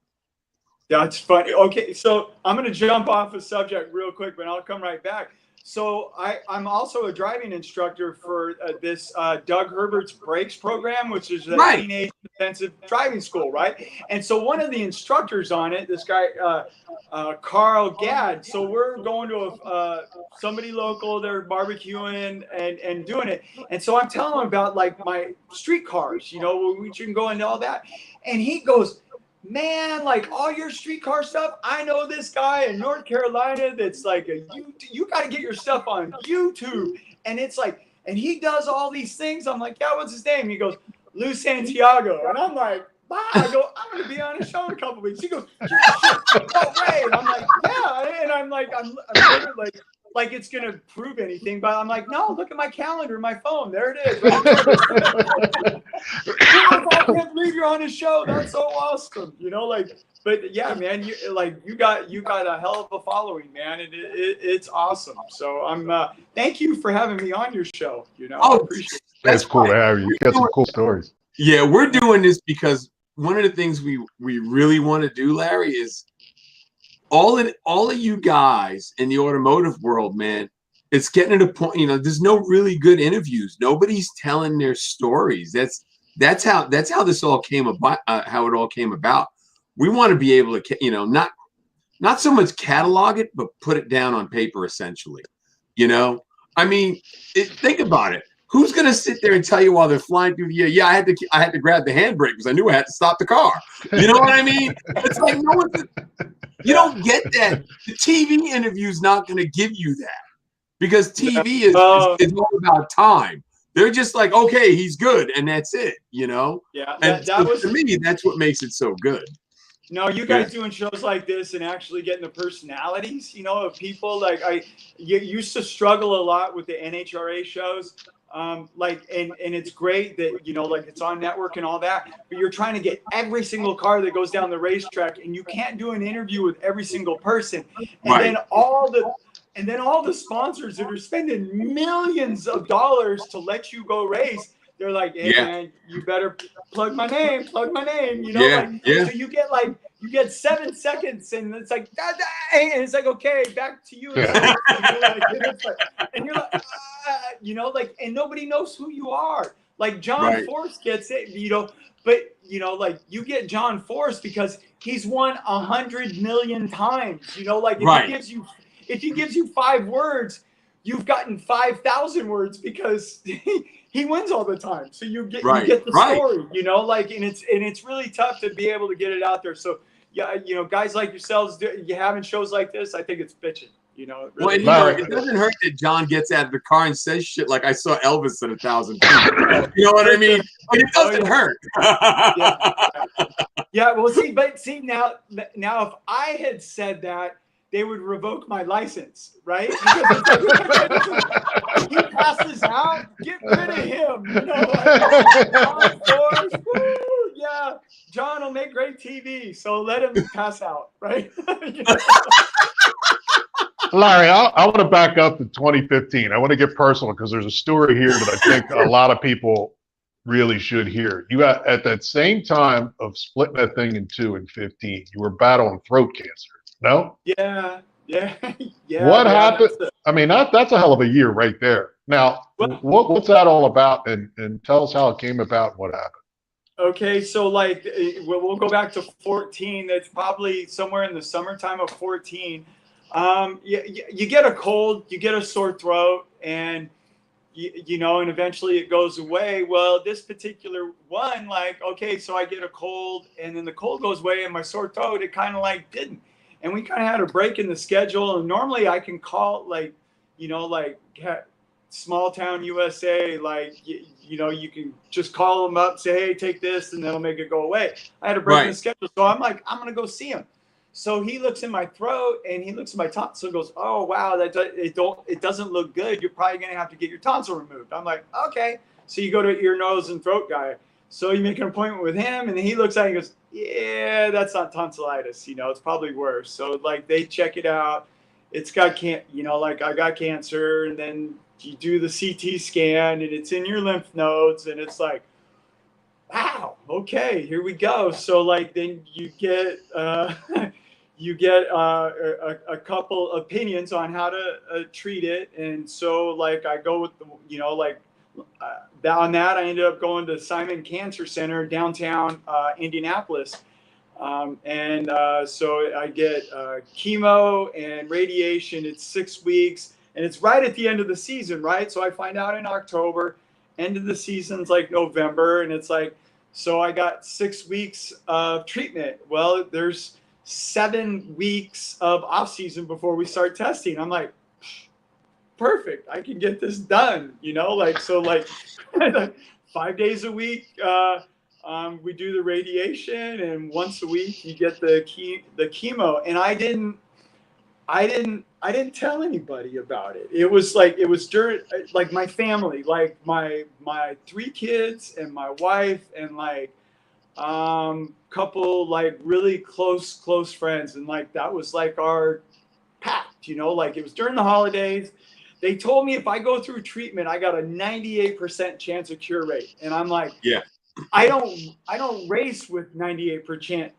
Speaker 12: That's funny. Okay, so I'm going to jump off a subject real quick, but I'll come right back. So I'm also a driving instructor for this Doug Herbert's Brakes program, which is a teenage intensive driving school, right? And so one of the instructors on it, this guy, Carl Gadd. So we're going to somebody local. They're barbecuing and doing it. And so I'm telling him about like my street cars, we can go into all that. And he goes, "Man, like all your streetcar stuff, I know this guy in North Carolina that's like you got to get your stuff on YouTube." And it's like, and he does all these things. I'm like, "Yeah, what's his name?" He goes, "Lou Santiago." And I'm like, "Wow." I go, "I'm going to be on a show in a couple weeks." He goes, "No way." And I'm like, "Yeah." And I'm like, I'm literally like it's going to prove anything. But I'm like, "No, look at my calendar, my phone. There it is." Right? I can't believe you're on a show. That's so awesome. But yeah, man, you got a hell of a following, man. And it's awesome. So thank you for having me on your show. I appreciate it.
Speaker 1: That's cool to have you. You got some cool stories.
Speaker 3: Yeah, we're doing this because one of the things we really want to do, Larry, is all of you guys in the automotive world, man. It's getting to the point, there's no really good interviews. Nobody's telling their stories. That's how this all came about. How it all came about. We want to be able to, not so much catalog it, but put it down on paper, essentially. I mean, think about it. Who's gonna sit there and tell you while they're flying through the air? Yeah, I had to grab the handbrake because I knew I had to stop the car. You know what I mean? It's like you don't get that. The TV interview's not gonna give you that because TV is all about time. They're just like, okay, he's good, and that's it.
Speaker 12: Yeah,
Speaker 3: and to me, that's what makes it so good.
Speaker 12: No, you guys doing shows like this and actually getting the personalities, of people. Like you used to struggle a lot with the NHRA shows. like, and it's great that, you know, like it's on network and all that, but you're trying to get every single car that goes down the racetrack, and you can't do an interview with every single person. And then all the sponsors that are spending millions of dollars to let you go race, they're like, hey man, you better plug my name, you know, so you get 7 seconds, and it's like, and it's like, okay, back to you. And you're like, you know, like, and nobody knows who you are. Like John Force gets it, you know, but you know, like you get John Force because he's won 100 million times. You know, like if he gives you 5 words, you've gotten 5,000 words because he wins all the time. So you get the story, you know, like, and it's really tough to be able to get it out there. So yeah, you know, guys like yourselves, you having shows like this, I think it's bitching. You know, really.
Speaker 3: Well, you know, it doesn't hurt that John gets out of the car and says shit like I saw Elvis at 1,000 feet. You know what I mean? Like, it doesn't hurt.
Speaker 12: Yeah, well, see now if I had said that, they would revoke my license, right? Because he passes out, get rid of him. You know, like, John Force, woo, yeah, John will make great TV, so let him pass out, right? You know?
Speaker 1: Larry, I want to back up to 2015. I want to get personal because there's a story here that I think a lot of people really should hear. You got at that same time of splitting that thing in two in 15, you were battling throat cancer. No?
Speaker 12: Yeah.
Speaker 1: What happened? I mean, that's a hell of a year right there. Now, what's that all about? And tell us how it came about and what happened.
Speaker 12: Okay, so like we'll go back to 14. That's probably somewhere in the summertime of 14. You get a cold, you get a sore throat, and you know, and eventually it goes away. Well, this particular one, like, okay, so I get a cold, and then the cold goes away, and my sore throat, it kind of like didn't. And we kind of had a break in the schedule. And normally I can call, like, you know, like small town USA, like, you know, you can just call them up, say, hey, take this, and that'll make it go away. I had a break in the schedule. So I'm like, I'm going to go see him. So he looks in my throat and he looks at my tonsil and goes, oh, wow, it doesn't look good. You're probably going to have to get your tonsil removed. I'm like, okay. So you go to an ear, nose, and throat guy. So you make an appointment with him, and then he looks at it and goes, yeah, that's not tonsillitis. You know, it's probably worse. So like they check it out. It's got you know, like I got cancer, and then you do the CT scan, and it's in your lymph nodes, and it's like, wow, okay, here we go. So like then you get a couple opinions on how to treat it, and so like I go with the, you know, like. On that, I ended up going to Simon Cancer Center downtown Indianapolis, and so I get chemo and radiation. It's 6 weeks, and it's right at the end of the season, right? So I find out in October, end of the season's like November, and it's like, so I got 6 weeks of treatment. Well, there's 7 weeks of off season before we start testing. I'm like, perfect, I can get this done, you know, like, so like 5 days a week we do the radiation, and once a week you get the chemo. And I didn't tell anybody about it. It was during, like, my family, like my 3 kids and my wife and like couple like really close friends, and like that was like our pact, you know, like it was during the holidays. They told me if I go through treatment, I got a 98% chance of cure rate. And I'm like, yeah, I don't race with 98%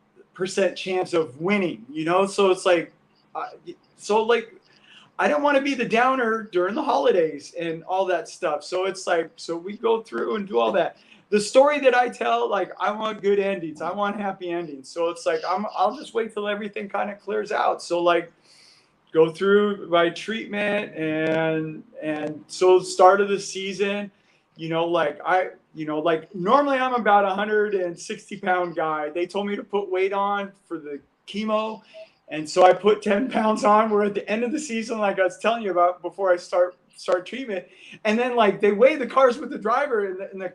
Speaker 12: chance of winning, you know? So it's like, I don't want to be the downer during the holidays and all that stuff. So it's like, so we go through and do all that. The story that I tell, like, I want good endings. I want happy endings. So it's like, I'll just wait till everything kind of clears out. So like, go through my treatment, and so start of the season, you know, like normally I'm about 160-pound guy. They told me to put weight on for the chemo, and so I put 10 pounds on. We're at the end of the season, like I was telling you about before I start treatment, and then like they weigh the cars with the driver, and the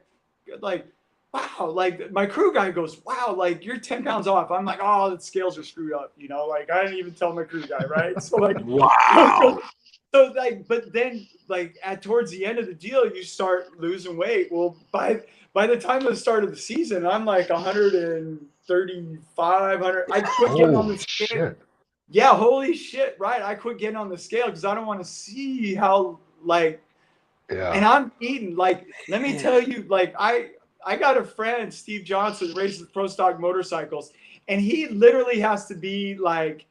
Speaker 12: like, wow, like my crew guy goes, wow, like you're 10 pounds off. I'm like, oh, the scales are screwed up, you know, like I didn't even tell my crew guy, right? So like, wow. So like, but then like towards the end of the deal, you start losing weight. Well, by the time of the start of the season, I'm like 135, 100. I quit getting on the scale.
Speaker 1: Shit.
Speaker 12: Yeah, holy shit, right? I quit getting on the scale because I don't want to see how like.
Speaker 1: Yeah.
Speaker 12: And I'm eating like. Let me tell you, like I got a friend, Steve Johnson, races pro stock motorcycles, and he literally has to be like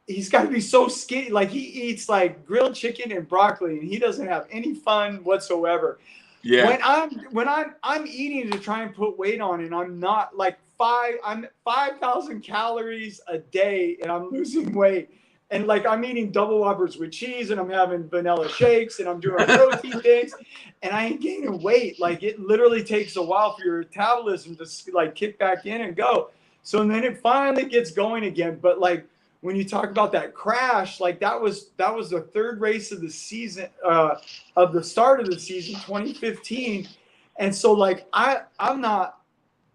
Speaker 12: he's got to be so skinny. Like he eats like grilled chicken and broccoli, and he doesn't have any fun whatsoever.
Speaker 3: Yeah.
Speaker 12: When I'm eating to try and put weight on, and I'm not like I'm 5,000 calories a day, and I'm losing weight. And like I'm eating double whoppers with cheese, and I'm having vanilla shakes, and I'm doing protein things, and I ain't gaining weight. Like it literally takes a while for your metabolism to like kick back in and go. So and then it finally gets going again. But like when you talk about that crash, like that was the third race of the season, of the start of the season, 2015, and so like I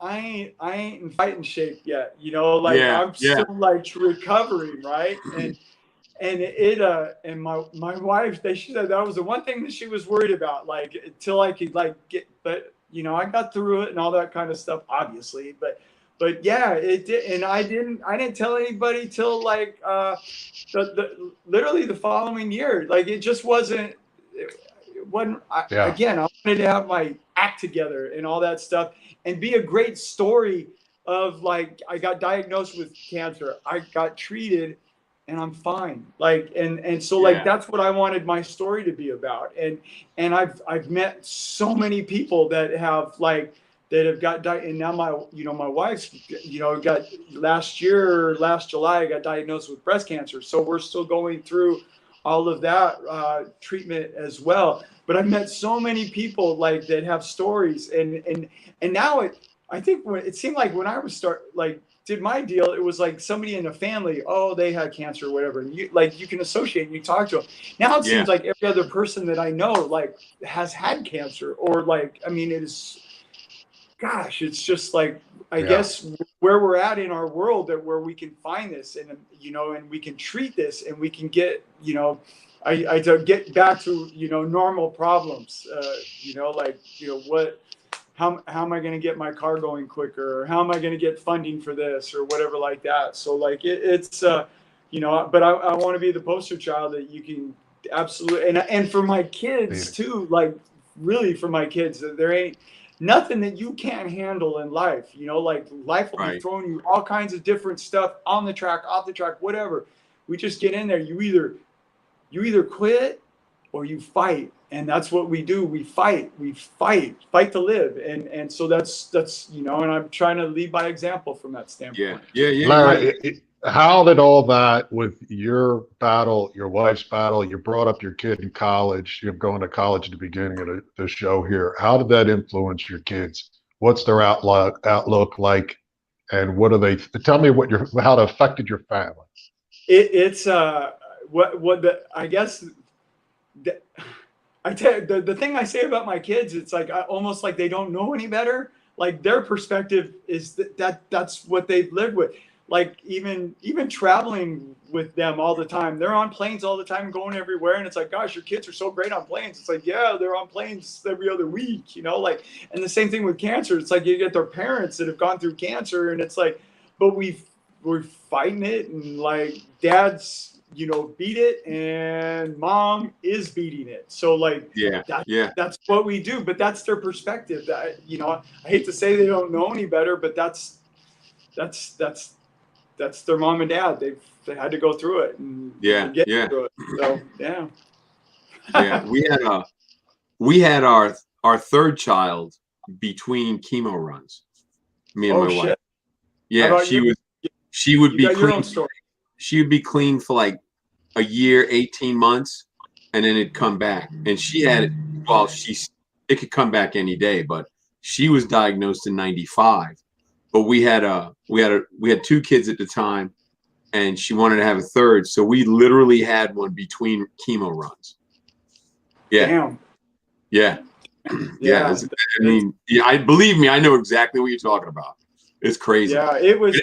Speaker 12: ain't in fighting shape yet, you know, like I'm still like recovering, right? And and my wife, she said that was the one thing that she was worried about, like until I could like get, but you know, I got through it and all that kind of stuff, obviously, but yeah, it did, and I didn't tell anybody till like literally the following year, like it just wasn't. Again, I wanted to have my act together and all that stuff and be a great story of like, I got diagnosed with cancer. I got treated and I'm fine. Like, and so like, that's what I wanted my story to be about. And I've met so many people that have like, that have got and now my wife's, got last July, I got diagnosed with breast cancer. So we're still going through all of that treatment as well. But I've met so many people like that have stories, and now I think when it seemed like when I was did my deal, it was like somebody in the family, oh, they had cancer or whatever, and you can associate and you talk to them. Now it seems like every other person that I know like has had cancer, or like, I mean, it is, gosh, it's just like, I guess where we're at in our world, that where we can find this and, and we can treat this and we can get, I to get back to, normal problems, how am I going to get my car going quicker? Or how am I going to get funding for this or whatever like that? So like it's, but I want to be the poster child that you can absolutely, and for my kids too, like really for my kids, there ain't nothing that you can't handle in life. Like life will be throwing you all kinds of different stuff on the track, off the track, whatever. We just get in there. You either quit or you fight. And that's what we do. We fight to live. And so that's, and I'm trying to lead by example from that standpoint.
Speaker 3: Yeah.
Speaker 1: Larry, how did all that with your battle, your wife's battle, you brought up your kid in college, you're going to college at the beginning of the show here. How did that influence your kids? What's their outlook like? And what are they, tell me how it affected your family.
Speaker 12: The thing I say about my kids, it's like almost like they don't know any better. Like their perspective is that's what they've lived with. Like even traveling with them all the time, they're on planes all the time, going everywhere, and it's like, gosh, your kids are so great on planes. It's like, yeah, they're on planes every other week, like. And the same thing with cancer. It's like you get their parents that have gone through cancer, and it's like, but we're fighting it, and like dad's beat it, and mom is beating it. So like, that's what we do. But that's their perspective. That I hate to say they don't know any better, but that's their mom and dad. They had to go through it and get through it. So
Speaker 3: we had our third child between chemo runs. Me and my wife. Yeah, she would be clean. She would be clean for like a year, 18 months, and then it'd come back. And she had it. Well, it could come back any day, but she was diagnosed in '95. But we had two kids at the time, and she wanted to have a third, so we literally had one between chemo runs. Yeah.
Speaker 12: Damn.
Speaker 3: Yeah. Yeah. I believe me, I know exactly what you're talking about. It's crazy.
Speaker 12: Yeah, it was.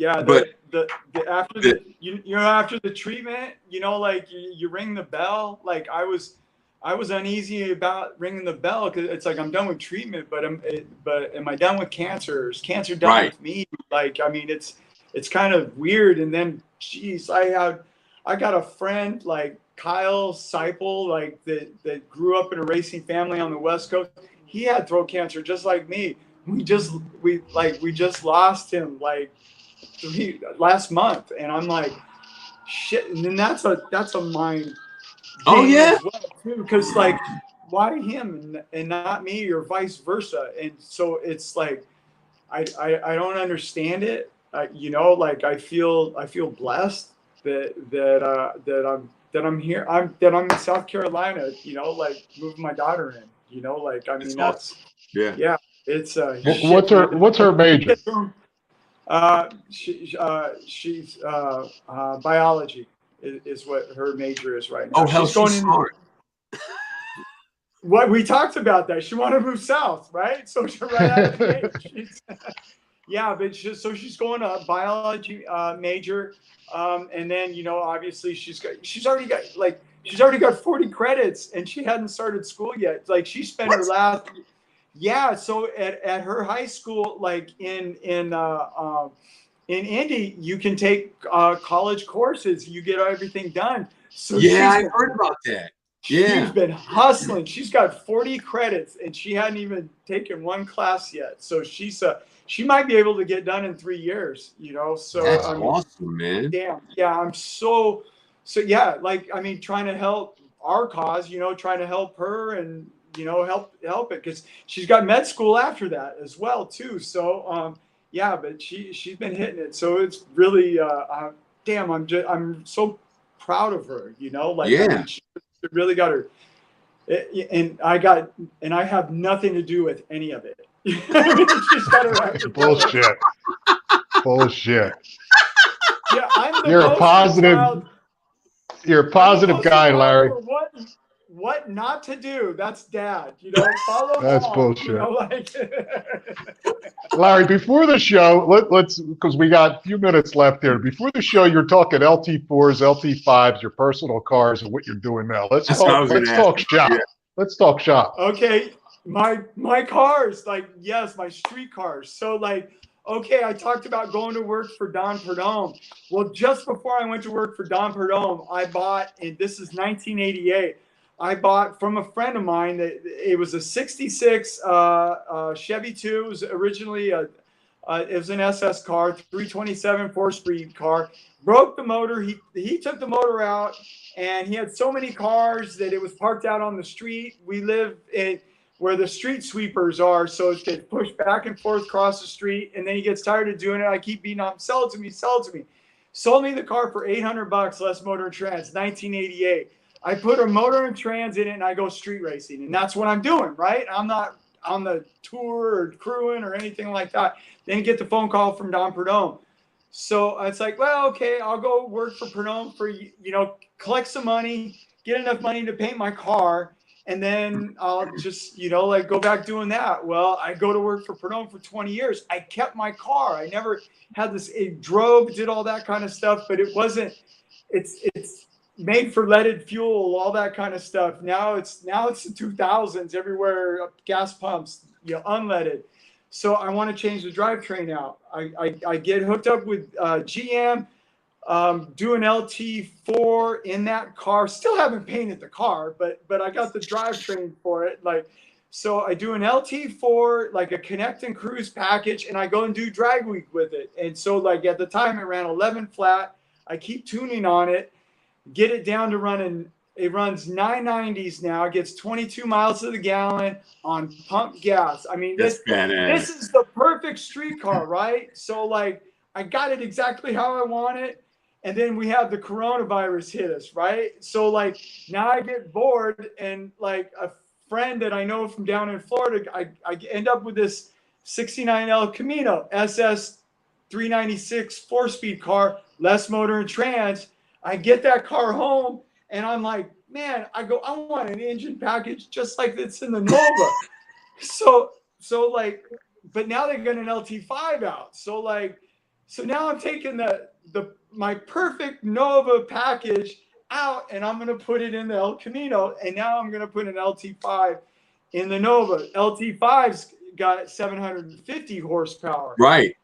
Speaker 12: Yeah,
Speaker 3: But
Speaker 12: after the you know after the treatment, you know, like you ring the bell. Like I was uneasy about ringing the bell because it's like I'm done with treatment, but am I done with cancer? Is cancer done with me? Like I mean, it's kind of weird. And then, geez, I got a friend like Kyle Seipel, like that grew up in a racing family on the West Coast. He had throat cancer just like me. We just lost him like last month, and I'm like, shit. And then that's a mind.
Speaker 3: Oh yeah.
Speaker 12: As well too, because like, why him and not me, or vice versa? And so it's like, I don't understand it. You know, like I feel blessed that I'm here. I'm in South Carolina. You know, like moving my daughter in. You know, like I mean that's yeah. It's
Speaker 1: what's her major?
Speaker 12: She's biology is what her major is right now.
Speaker 3: Oh, hell, she's smart.
Speaker 12: What we talked about that she wanted to move south, right? So she's right out of the gate. Yeah, but she's going to biology major, and then you know obviously she's already got 40 credits and she hadn't started school yet. Like she spent her last. Yeah, so at her high school, like in Indy, you can take college courses. You get everything done. So
Speaker 3: yeah, I heard about that. Yeah,
Speaker 12: she's been hustling. She's got 40 credits, and she hadn't even taken one class yet. So she might be able to get done in 3 years. You know, so
Speaker 3: that's awesome, man.
Speaker 12: Damn, yeah, I'm so yeah. Like I mean, trying to help our cause. You know, trying to help her and. You know, help it because she's got med school after that as well too. So yeah, but she's been hitting it. So it's really damn. I'm so proud of her. You know, like
Speaker 3: yeah,
Speaker 12: I mean, she really got her. And I have nothing to do with any of it. I mean, she's got her
Speaker 1: bullshit. Bullshit.
Speaker 12: Yeah, I'm the
Speaker 1: You're a positive. You're a positive guy, Larry.
Speaker 12: What not to do? That's dad. You know, follow.
Speaker 1: That's
Speaker 12: mom,
Speaker 1: bullshit.
Speaker 12: You know, like
Speaker 1: Larry, before the show, let's because we got a few minutes left here. Before the show, you're talking LT4s, LT5s, your personal cars, and what you're doing now. Let's talk shop. Yeah. Let's talk shop.
Speaker 12: Okay, my cars, like yes, my street cars. So like. Okay, I talked about going to work for Don Perdome. Well, just before I went to work for Don Perdome, I bought, and this is 1988, I bought from a friend of mine that it was a 66 Chevy 2. It was originally it was an SS car, 327 4-speed car. Broke the motor. He took the motor out, and he had so many cars that it was parked out on the street. We live in where the street sweepers are, so it gets pushed back and forth across the street, and then he gets tired of doing it. I keep beating on him, sell it to me. Sold me the car for $800, less motor and trans, 1988. I put a motor and trans in it, and I go street racing, and that's what I'm doing, right? I'm not on the tour or crewing or anything like that. Then you get the phone call from Don Perdome. So it's like, well, okay, I'll go work for Perdome for, you know, collect some money, get enough money to paint my car, and then I'll just, you know, like go back doing that. Well, I go to work for Perdome for 20 years. I kept my car. I never had this, it drove, did all that kind of stuff, but it wasn't, it's made for leaded fuel, all that kind of stuff. Now it's the 2000s everywhere, gas pumps, you know, unleaded. So I want to change the drivetrain out. I get hooked up with GM, do an LT4 in that car. Still haven't painted the car, but I got the drivetrain for it. Like, so I do an LT4, like a connect and cruise package, and I go and do drag week with it. And so like at the time it ran 11 flat. I keep tuning on it, get it down to running. It runs 990s now. It gets 22 miles to the gallon on pump gas. I mean, this is the perfect street car, right? So like I got it exactly how I want it. And then we have the coronavirus hit us, right? So like now I get bored, and like a friend that I know from down in Florida, I end up with this 69 El Camino SS 396 4-speed car, less motor and trans. I get that car home, and I'm like, man, I want an engine package just like that's in the Nova. so like, but now they got an LT5 out. So like, So now I'm taking my perfect Nova package out, and I'm going to put it in the El Camino, and now I'm going to put an LT5 in the Nova. LT5's got 750 horsepower.
Speaker 3: Right.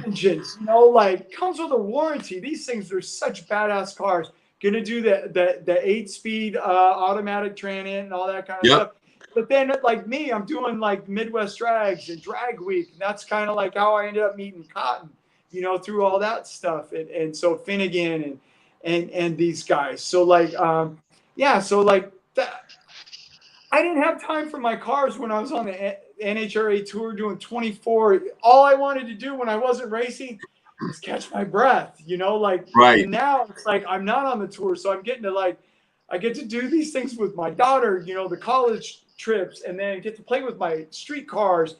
Speaker 12: Engines, you know, like comes with a warranty. These things are such badass cars. Gonna do the 8-speed automatic transit and all that kind of stuff. But then, like me, I'm doing like Midwest Drags and Drag Week. And that's kind of like how I ended up meeting Cotton, you know, through all that stuff. And so Finnegan and these guys. So like, yeah, so like that. I didn't have time for my cars when I was on the NHRA tour doing 24. All I wanted to do when I wasn't racing was catch my breath, you know, like, and now it's like, I'm not on the tour. So I'm getting to like, I get to do these things with my daughter, you know, the college trips, and then get to play with my street cars,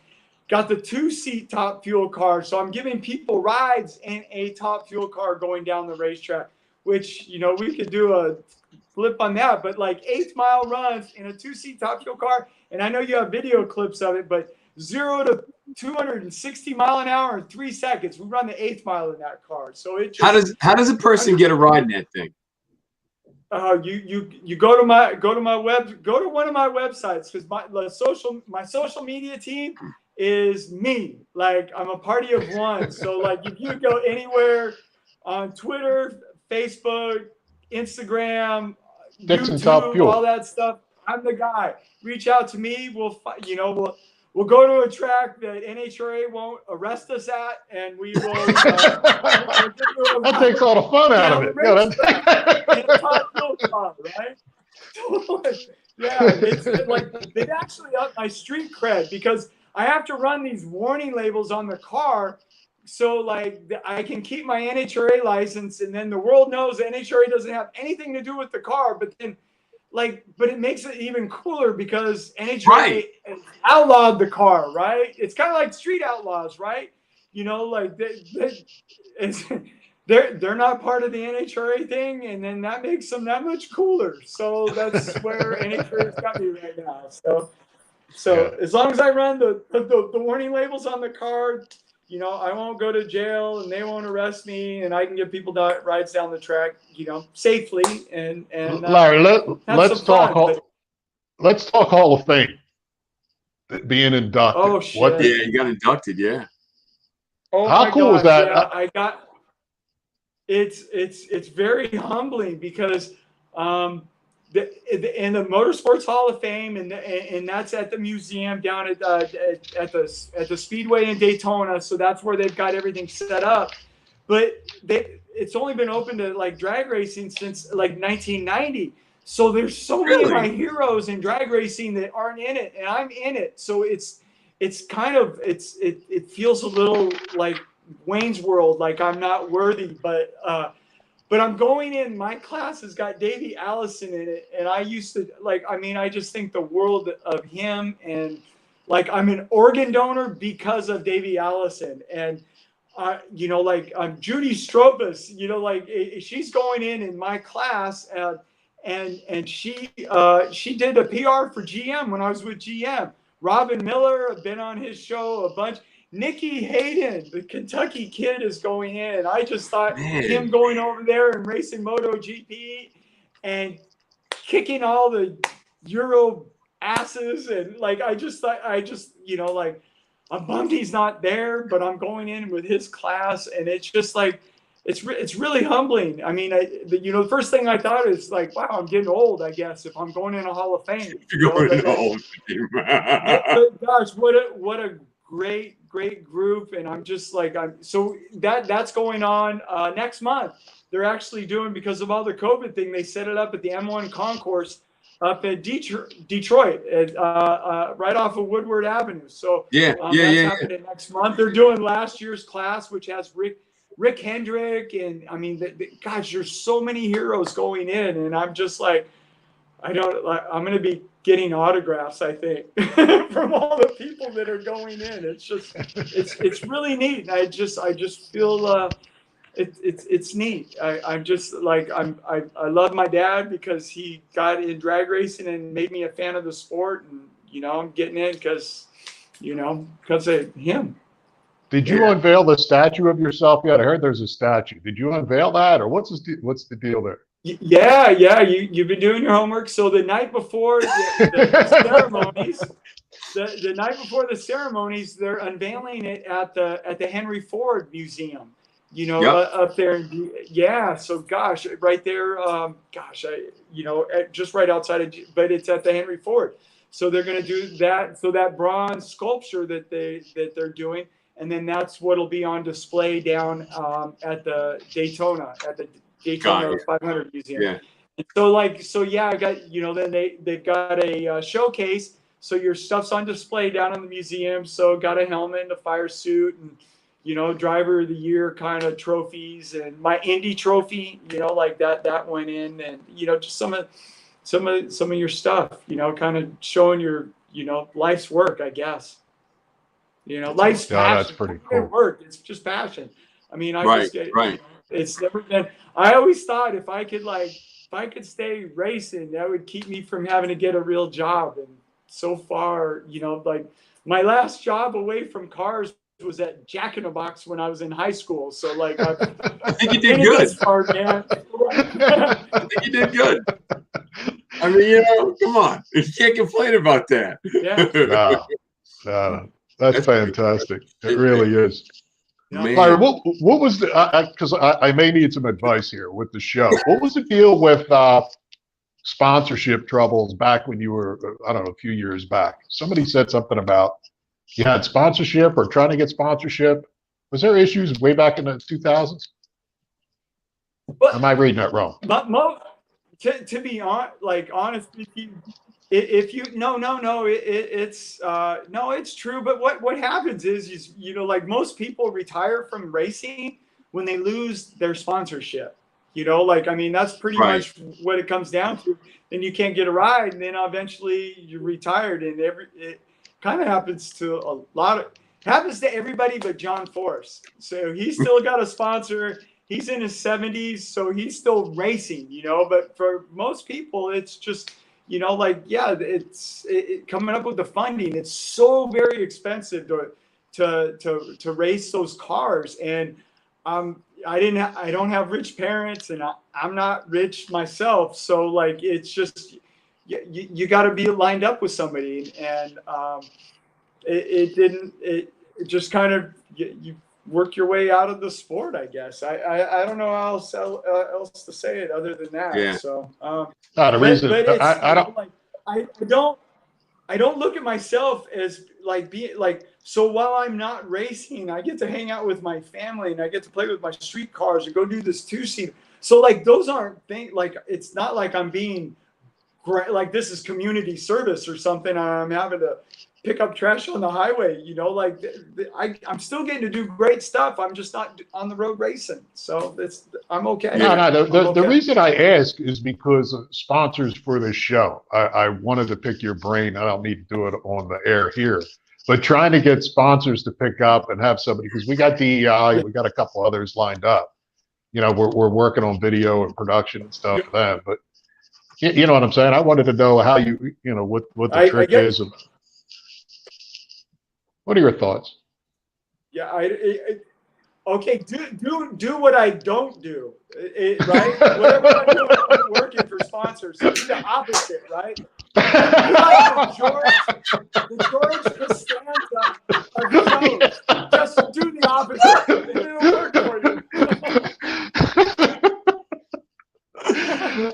Speaker 12: got the 2-seat top fuel car. So I'm giving people rides in a top fuel car going down the racetrack, which, you know, we could do a flip on that, but like 8-mile runs in a 2-seat top fuel car. And I know you have video clips of it, but 0 to 260 mile an hour in 3 seconds. We run the 8th mile in that car. So it just,
Speaker 3: how does a person get a ride in that thing?
Speaker 12: You go to one of my websites, because my social media team is me. Like, I'm a party of one. So like if you go anywhere on Twitter, Facebook, Instagram,
Speaker 1: Dixon
Speaker 12: YouTube,
Speaker 1: Top Fuel,
Speaker 12: all that stuff, I'm the guy. Reach out to me. We'll go to a track that NHRA won't arrest us at, and we will.
Speaker 1: That takes all the fun out of it.
Speaker 12: Right? Yeah, it's like they've actually upped my street cred, because I have to run these warning labels on the car. So like I can keep my NHRA license, and then the world knows NHRA doesn't have anything to do with the car. But then, but it makes it even cooler because NHRA outlawed the car, right? It's kind of like street outlaws, right? You know, like they're not part of the NHRA thing, and then that makes them that much cooler. So that's where NHRA's got me right now. So as long as I run the warning labels on the car, you know, I won't go to jail, and they won't arrest me, and I can give people rides down the track, you know, safely. And
Speaker 1: Larry, let's talk Hall of Fame. Being inducted.
Speaker 12: Oh shit!
Speaker 3: Yeah, you got inducted. Yeah.
Speaker 12: Oh,
Speaker 1: how cool was that?
Speaker 12: Yeah, I got. It's very humbling, because in the Motorsports Hall of Fame, and that's at the museum down at the Speedway in Daytona. So that's where they've got everything set up. But it's only been open to like drag racing since like 1990. So there's so many of my heroes in drag racing that aren't in it, and I'm in it. So it feels a little like Wayne's World, like I'm not worthy, but I'm going in. My class has got Davey Allison in it, and I used to I just think the world of him, and like I'm an organ donor because of Davey Allison, and you know, like Judy Stropus, you know, like she's going in my class, and she did a PR for GM when I was with GM. Robin Miller, I've been on his show a bunch. Nikki Hayden, the Kentucky kid, is going in. I just thought him going over there and racing MotoGP and kicking all the Euro asses, and like I just you know, like I'm bummed he's not there, but I'm going in with his class, and it's just like it's really humbling. I mean, you know, the first thing I thought is like, wow, I'm getting old, I guess, if I'm going in a Hall of Fame.
Speaker 3: You're going old.
Speaker 12: But gosh, what a great group, and I'm just like so that's going on next month. They're actually doing, because of all the COVID thing, they set it up at the M1 Concourse up at Detroit, right off of Woodward Avenue. So that's happening next month. They're doing last year's class, which has Rick Hendrick, and I mean, gosh, there's so many heroes going in, and I'm just like, I'm going to be getting autographs, I think, from all the people that are going in. It's just, it's really neat. I just feel it's neat. I'm just like, I love my dad because he got in drag racing and made me a fan of the sport, and you know, I'm getting in because of him.
Speaker 1: Did you unveil the statue of yourself yet? I heard there's a statue. Did you unveil that, or what's the deal there?
Speaker 12: Yeah, you've been doing your homework. So the night before the ceremonies, the night before the ceremonies, they're unveiling it at the Henry Ford Museum. You know, up there. Yeah. So gosh, right there. Just right outside of, but it's at the Henry Ford. So they're going to do that. So that bronze sculpture that they're doing, and then that's what'll be on display down at the Daytona 500 Museum. Yeah. And so I got, then they've got a showcase. So your stuff's on display down in the museum. So got a helmet and a fire suit and, driver of the year kind of trophies and my Indy trophy, like that went in, and, just some of your stuff, kind of showing your, life's work, I guess. Life's passion.
Speaker 1: That's pretty cool.
Speaker 12: Work. It's just passion. I mean,
Speaker 3: right.
Speaker 12: It's never been. I always thought if I could stay racing, that would keep me from having to get a real job. And so far, like my last job away from cars was at Jack in the Box when I was in high school. So like, I
Speaker 3: think you did good.
Speaker 12: Far, man.
Speaker 3: I think you did good. I mean, come on, you can't complain about that.
Speaker 12: Yeah.
Speaker 1: No, that's fantastic. It really is.
Speaker 3: Man.
Speaker 1: Larry, what was the? Because I may need some advice here with the show. What was the deal with sponsorship troubles back when you were, I don't know, a few years back? Somebody said something about you had sponsorship or trying to get sponsorship. Was there issues way back in the 2000s? Am I reading that wrong?
Speaker 12: But to be honest with you, if you it's true. But what happens is like most people retire from racing when they lose their sponsorship. That's pretty much what it comes down to. Then you can't get a ride, and then eventually you're retired. And it kind of happens to happens to everybody but John Force. So he's still got a sponsor. He's in his 70s, so he's still racing. But for most people, it's just it's coming up with the funding. It's so very expensive to race those cars, and I don't have rich parents, and I'm not rich myself. So like, it's just, you got to be lined up with somebody. And it just kind of, you work your way out of the sport, I guess. I don't know how else to say it other than that.
Speaker 3: Yeah.
Speaker 12: So, I don't look at myself as like being like, so while I'm not racing, I get to hang out with my family and I get to play with my street cars and go do this 2-seater. So like, those aren't things, like, it's not like I'm being great, like this is community service or something. I'm having to pick up trash on the highway, like I'm still getting to do great stuff. I'm just not on the road racing. So I'm okay.
Speaker 1: The reason I ask is because sponsors for this show, I wanted to pick your brain. I don't need to do it on the air here, but trying to get sponsors to pick up and have somebody, because we got DEI, we got a couple others lined up. We're working on video and production and stuff for them, but you know what I'm saying? I wanted to know how what the trick is. What are your thoughts?
Speaker 12: Yeah, okay. Do what I don't do, right? Whatever I do, I'm working for sponsors. So do the opposite, right? Like the George Costanza of shows. Just do the opposite, and it'll work for you.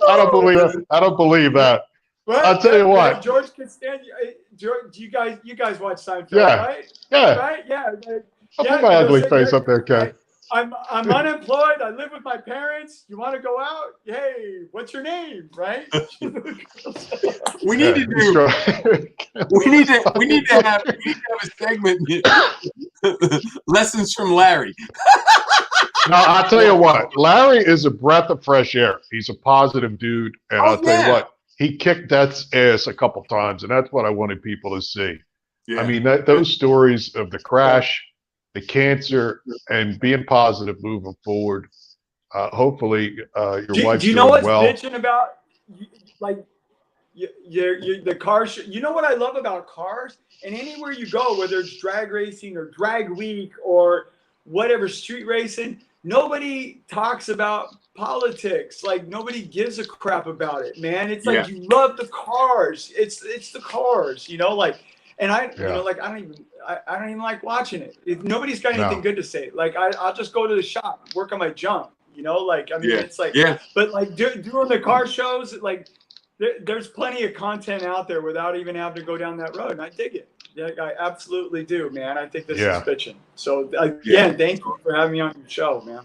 Speaker 1: I don't believe that.
Speaker 12: Right?
Speaker 1: I'll tell you what.
Speaker 12: George Costanza. George, you guys watch Seinfeld, right?
Speaker 1: Yeah.
Speaker 12: Right? Yeah.
Speaker 1: I'll put my ugly face up there, Ken.
Speaker 12: I'm unemployed. I live with my parents. You want to go out? Hey, what's your name? Right?
Speaker 3: We need to do. We need to have a segment. Lessons from Larry.
Speaker 1: No, I'll tell you what. Larry is a breath of fresh air. He's a positive dude, and I'll tell you what. He kicked that ass a couple times, and that's what I wanted people to see. Yeah. I mean, those stories of the crash, the cancer, and being positive moving forward. Hopefully, your wife's doing well.
Speaker 12: Do you know what's bitching about? Like, the cars. You know what I love about cars? And anywhere you go, whether it's drag racing or drag week or whatever, street racing, nobody talks about politics. Like nobody gives a crap about it, man. It's like you love the cars. It's the cars, you know, like, and you know, like I don't even like watching it. If nobody's got anything good to say, like I'll just go to the shop, work on my junk, you know, like, I mean, it's like, but like doing the car shows, like there's plenty of content out there without even having to go down that road. And I dig it. Yeah, I absolutely do, man. I think this is bitching. So again, thank you for having me on your show, man.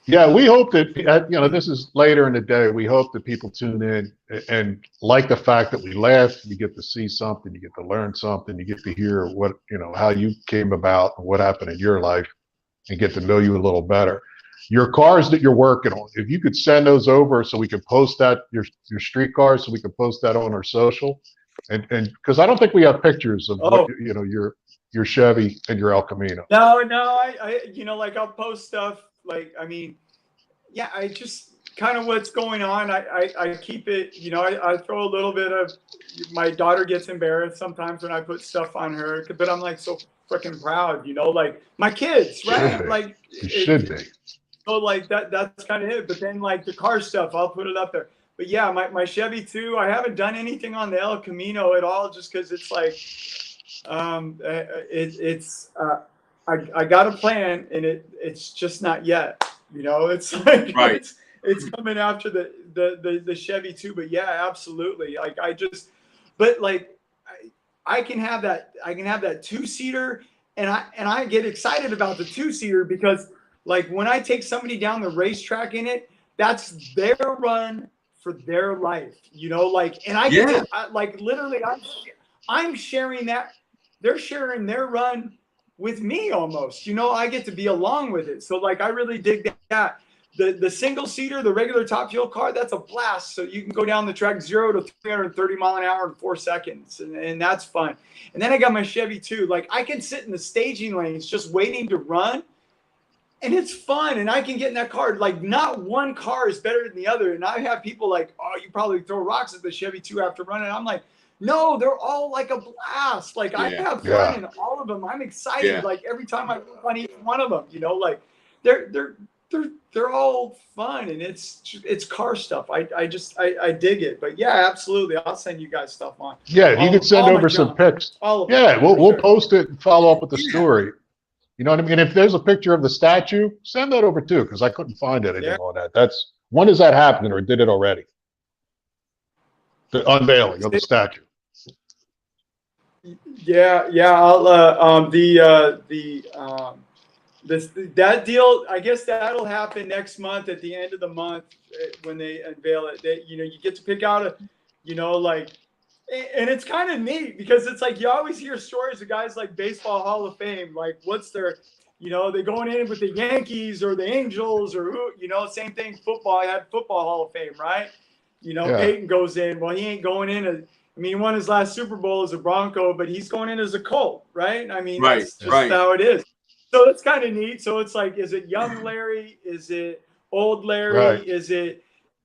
Speaker 1: Yeah, we hope that, you know, this is later in the day. We hope that people tune in and like the fact that we laugh. You get to see something, you get to learn something, you get to hear what, you know, how you came about and what happened in your life and get to know you a little better. Your cars that you're working on, if you could send those over so we can post that, your street cars, so we can post that on our social. And because I don't think we have pictures of what, you know, your Chevy and your El Camino.
Speaker 12: No, I you know, like I'll post stuff. Like, I mean, yeah, I just kind of what's going on. I keep it, you know, I throw a little bit of, my daughter gets embarrassed sometimes when I put stuff on her, but I'm like so freaking proud, you know, like my kids, right? Like
Speaker 1: you should be.
Speaker 12: So like that's kind of it. But then like the car stuff, I'll put it up there. But yeah, my Chevy too. I haven't done anything on the El Camino at all, just because it's like, I got a plan, and it's just not yet. You know, it's like it's coming after the Chevy too. But yeah, absolutely. Like but like I can have that 2-seater, and I get excited about the 2-seater because like when I take somebody down the racetrack in it, that's their run for their life. You know, like, and I get to, like literally I'm sharing that. They're sharing their run with me almost, you know, I get to be along with it. So like, I really dig that. The single seater, the regular top fuel car, that's a blast. So you can go down the track 0 to 330 mile an hour in 4 seconds. And that's fun. And then I got my Chevy too. Like I can sit in the staging lanes just waiting to run, and it's fun. And I can get in that car. Like not one car is better than the other. And I have people like, oh, you probably throw rocks at the Chevy too after running. I'm like, no, they're all like a blast. Like I have fun in all of them. I'm excited. Like every time I work on each one of them, you know, like they're all fun, and it's car stuff. I dig it. But yeah, absolutely. I'll send you guys stuff on.
Speaker 1: Yeah, if you could send over some pics. We'll post it and follow up with the story. You know what I mean? If there's a picture of the statue, send that over too, because I couldn't find anything on that. When is that happening, or did it already? The unveiling of the statue.
Speaker 12: Yeah. I'll that deal. I guess that'll happen next month at the end of the month when they unveil it. You know, you get to pick out a, you know, like, and it's kind of neat because it's like you always hear stories of guys like Baseball Hall of Fame. Like, what's their, you know, they going in with the Yankees or the Angels or who, you know, same thing. Football, I had Football Hall of Fame, right? You know, Peyton goes in. Well, he ain't going in. I mean, he won his last Super Bowl as a Bronco, but he's going in as a Colt, right? I mean, that's just how it is. So it's kind of neat. So it's like, is it young Larry? Is it old Larry? Is it,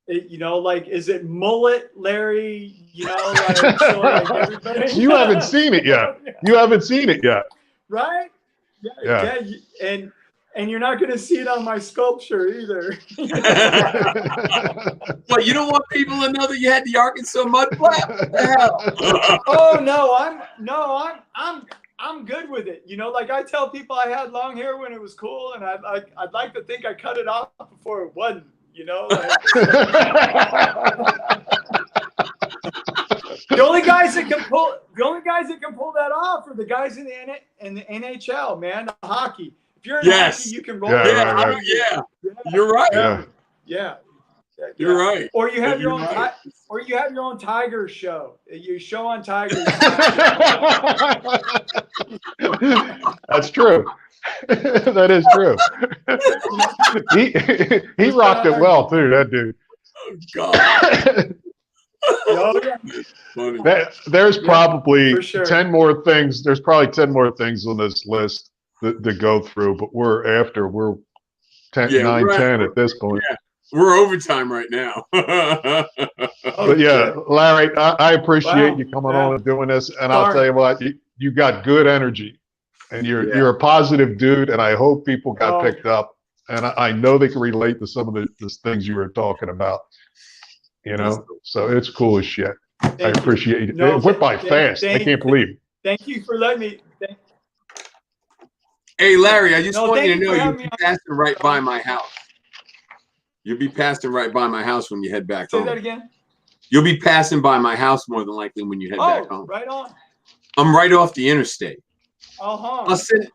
Speaker 12: you know, like, is it mullet Larry? You know, like, so like everybody.
Speaker 1: You haven't seen it yet. You haven't seen it yet.
Speaker 12: Right? Yeah. And you're not going to see it on my sculpture either.
Speaker 3: Well, you don't want people to know that you had the Arkansas mud flap? What the hell?
Speaker 12: Oh no, I'm good with it. You know, like I tell people I had long hair when it was cool, and I'd like to think I cut it off before it wasn't. You know, like, the only guys that can pull that off are the guys in the NHL, man, the hockey. If you're in hockey, you can roll.
Speaker 3: You're right.
Speaker 12: Yeah.
Speaker 3: You're right.
Speaker 12: Or you have your own Tiger show. You show on Tiger.
Speaker 1: That's true. That is true. He rocked it well too, that dude.
Speaker 3: Oh God.
Speaker 1: There's probably 10 more things. There's probably 10 more things on this list to go through, but we're 10 at this point.
Speaker 3: We're overtime right now.
Speaker 1: But yeah, Larry, I appreciate you coming on and doing this. And I'll tell you what, you got good energy, and you're a positive dude. And I hope people got picked up. And I know they can relate to some of the things you were talking about. You know, so it's cool as shit. I appreciate it. It went by fast. I can't believe it.
Speaker 12: Thank you for letting me.
Speaker 3: Hey, Larry, I just want you to know you'll be passing right by my house. You'll be passing right by my house when you head back home.
Speaker 12: Say that again.
Speaker 3: You'll be passing by my house more than likely when you head back home.
Speaker 12: Right on.
Speaker 3: I'm right off the interstate. I'll sit.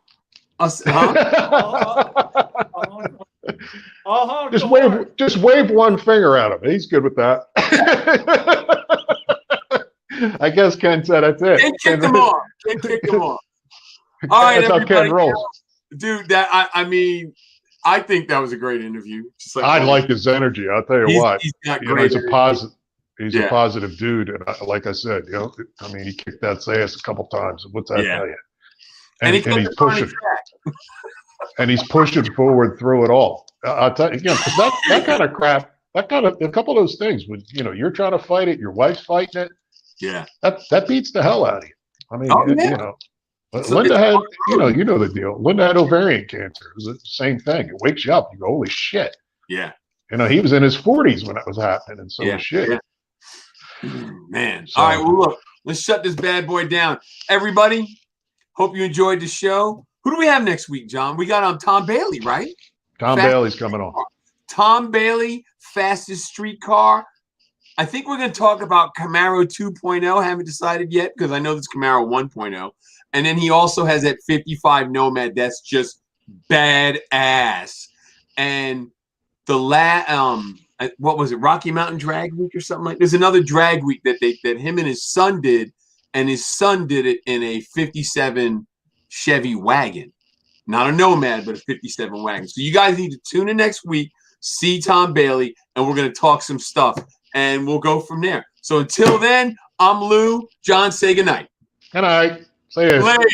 Speaker 1: Just wave one finger at him. He's good with that. I guess Ken said that's it.
Speaker 3: Can't kick them off. Can't kick them off. All right,
Speaker 1: that's how Ken rolls.
Speaker 3: Dude, I mean, I think that was a great interview. Just like
Speaker 1: I like his energy. I'll tell you what.
Speaker 3: He's got
Speaker 1: you know,
Speaker 3: great
Speaker 1: he's a positive. He's
Speaker 3: Yeah.
Speaker 1: a positive dude, and like I said, you know, I mean, he kicked that ass a couple times. What's that tell you? And he's pushing. And he's pushing forward through it all. I'll tell you, because that kind of crap, a couple of those things, when you know you're trying to fight it, your wife's fighting it.
Speaker 3: Yeah,
Speaker 1: that beats the hell out of you. I mean, you know,
Speaker 3: So
Speaker 1: Linda had, you know the deal. Linda had ovarian cancer. It was the same thing. It wakes you up. You go, holy shit.
Speaker 3: Yeah.
Speaker 1: You know, he was in his 40s when that was happening, and so was shit.
Speaker 3: Yeah. Man. All right. Well, look, let's shut this bad boy down. Everybody, hope you enjoyed the show. Who do we have next week, John? We got Tom Bailey, right?
Speaker 1: Tom Bailey's coming on.
Speaker 3: Tom Bailey, fastest street car. I think we're going to talk about Camaro 2.0. Haven't decided yet because I know there's Camaro 1.0. And then he also has that 55 Nomad that's just badass. And the what was it, Rocky Mountain Drag Week or something like? There's another drag week that him and his son did, and his son did it in a 57 Chevy wagon, not a Nomad, but a 57 wagon. So you guys need to tune in next week, see Tom Bailey, and we're going to talk some stuff, and we'll go from there. So until then, I'm Lou. John, say goodnight.
Speaker 1: Good night. See you
Speaker 3: later.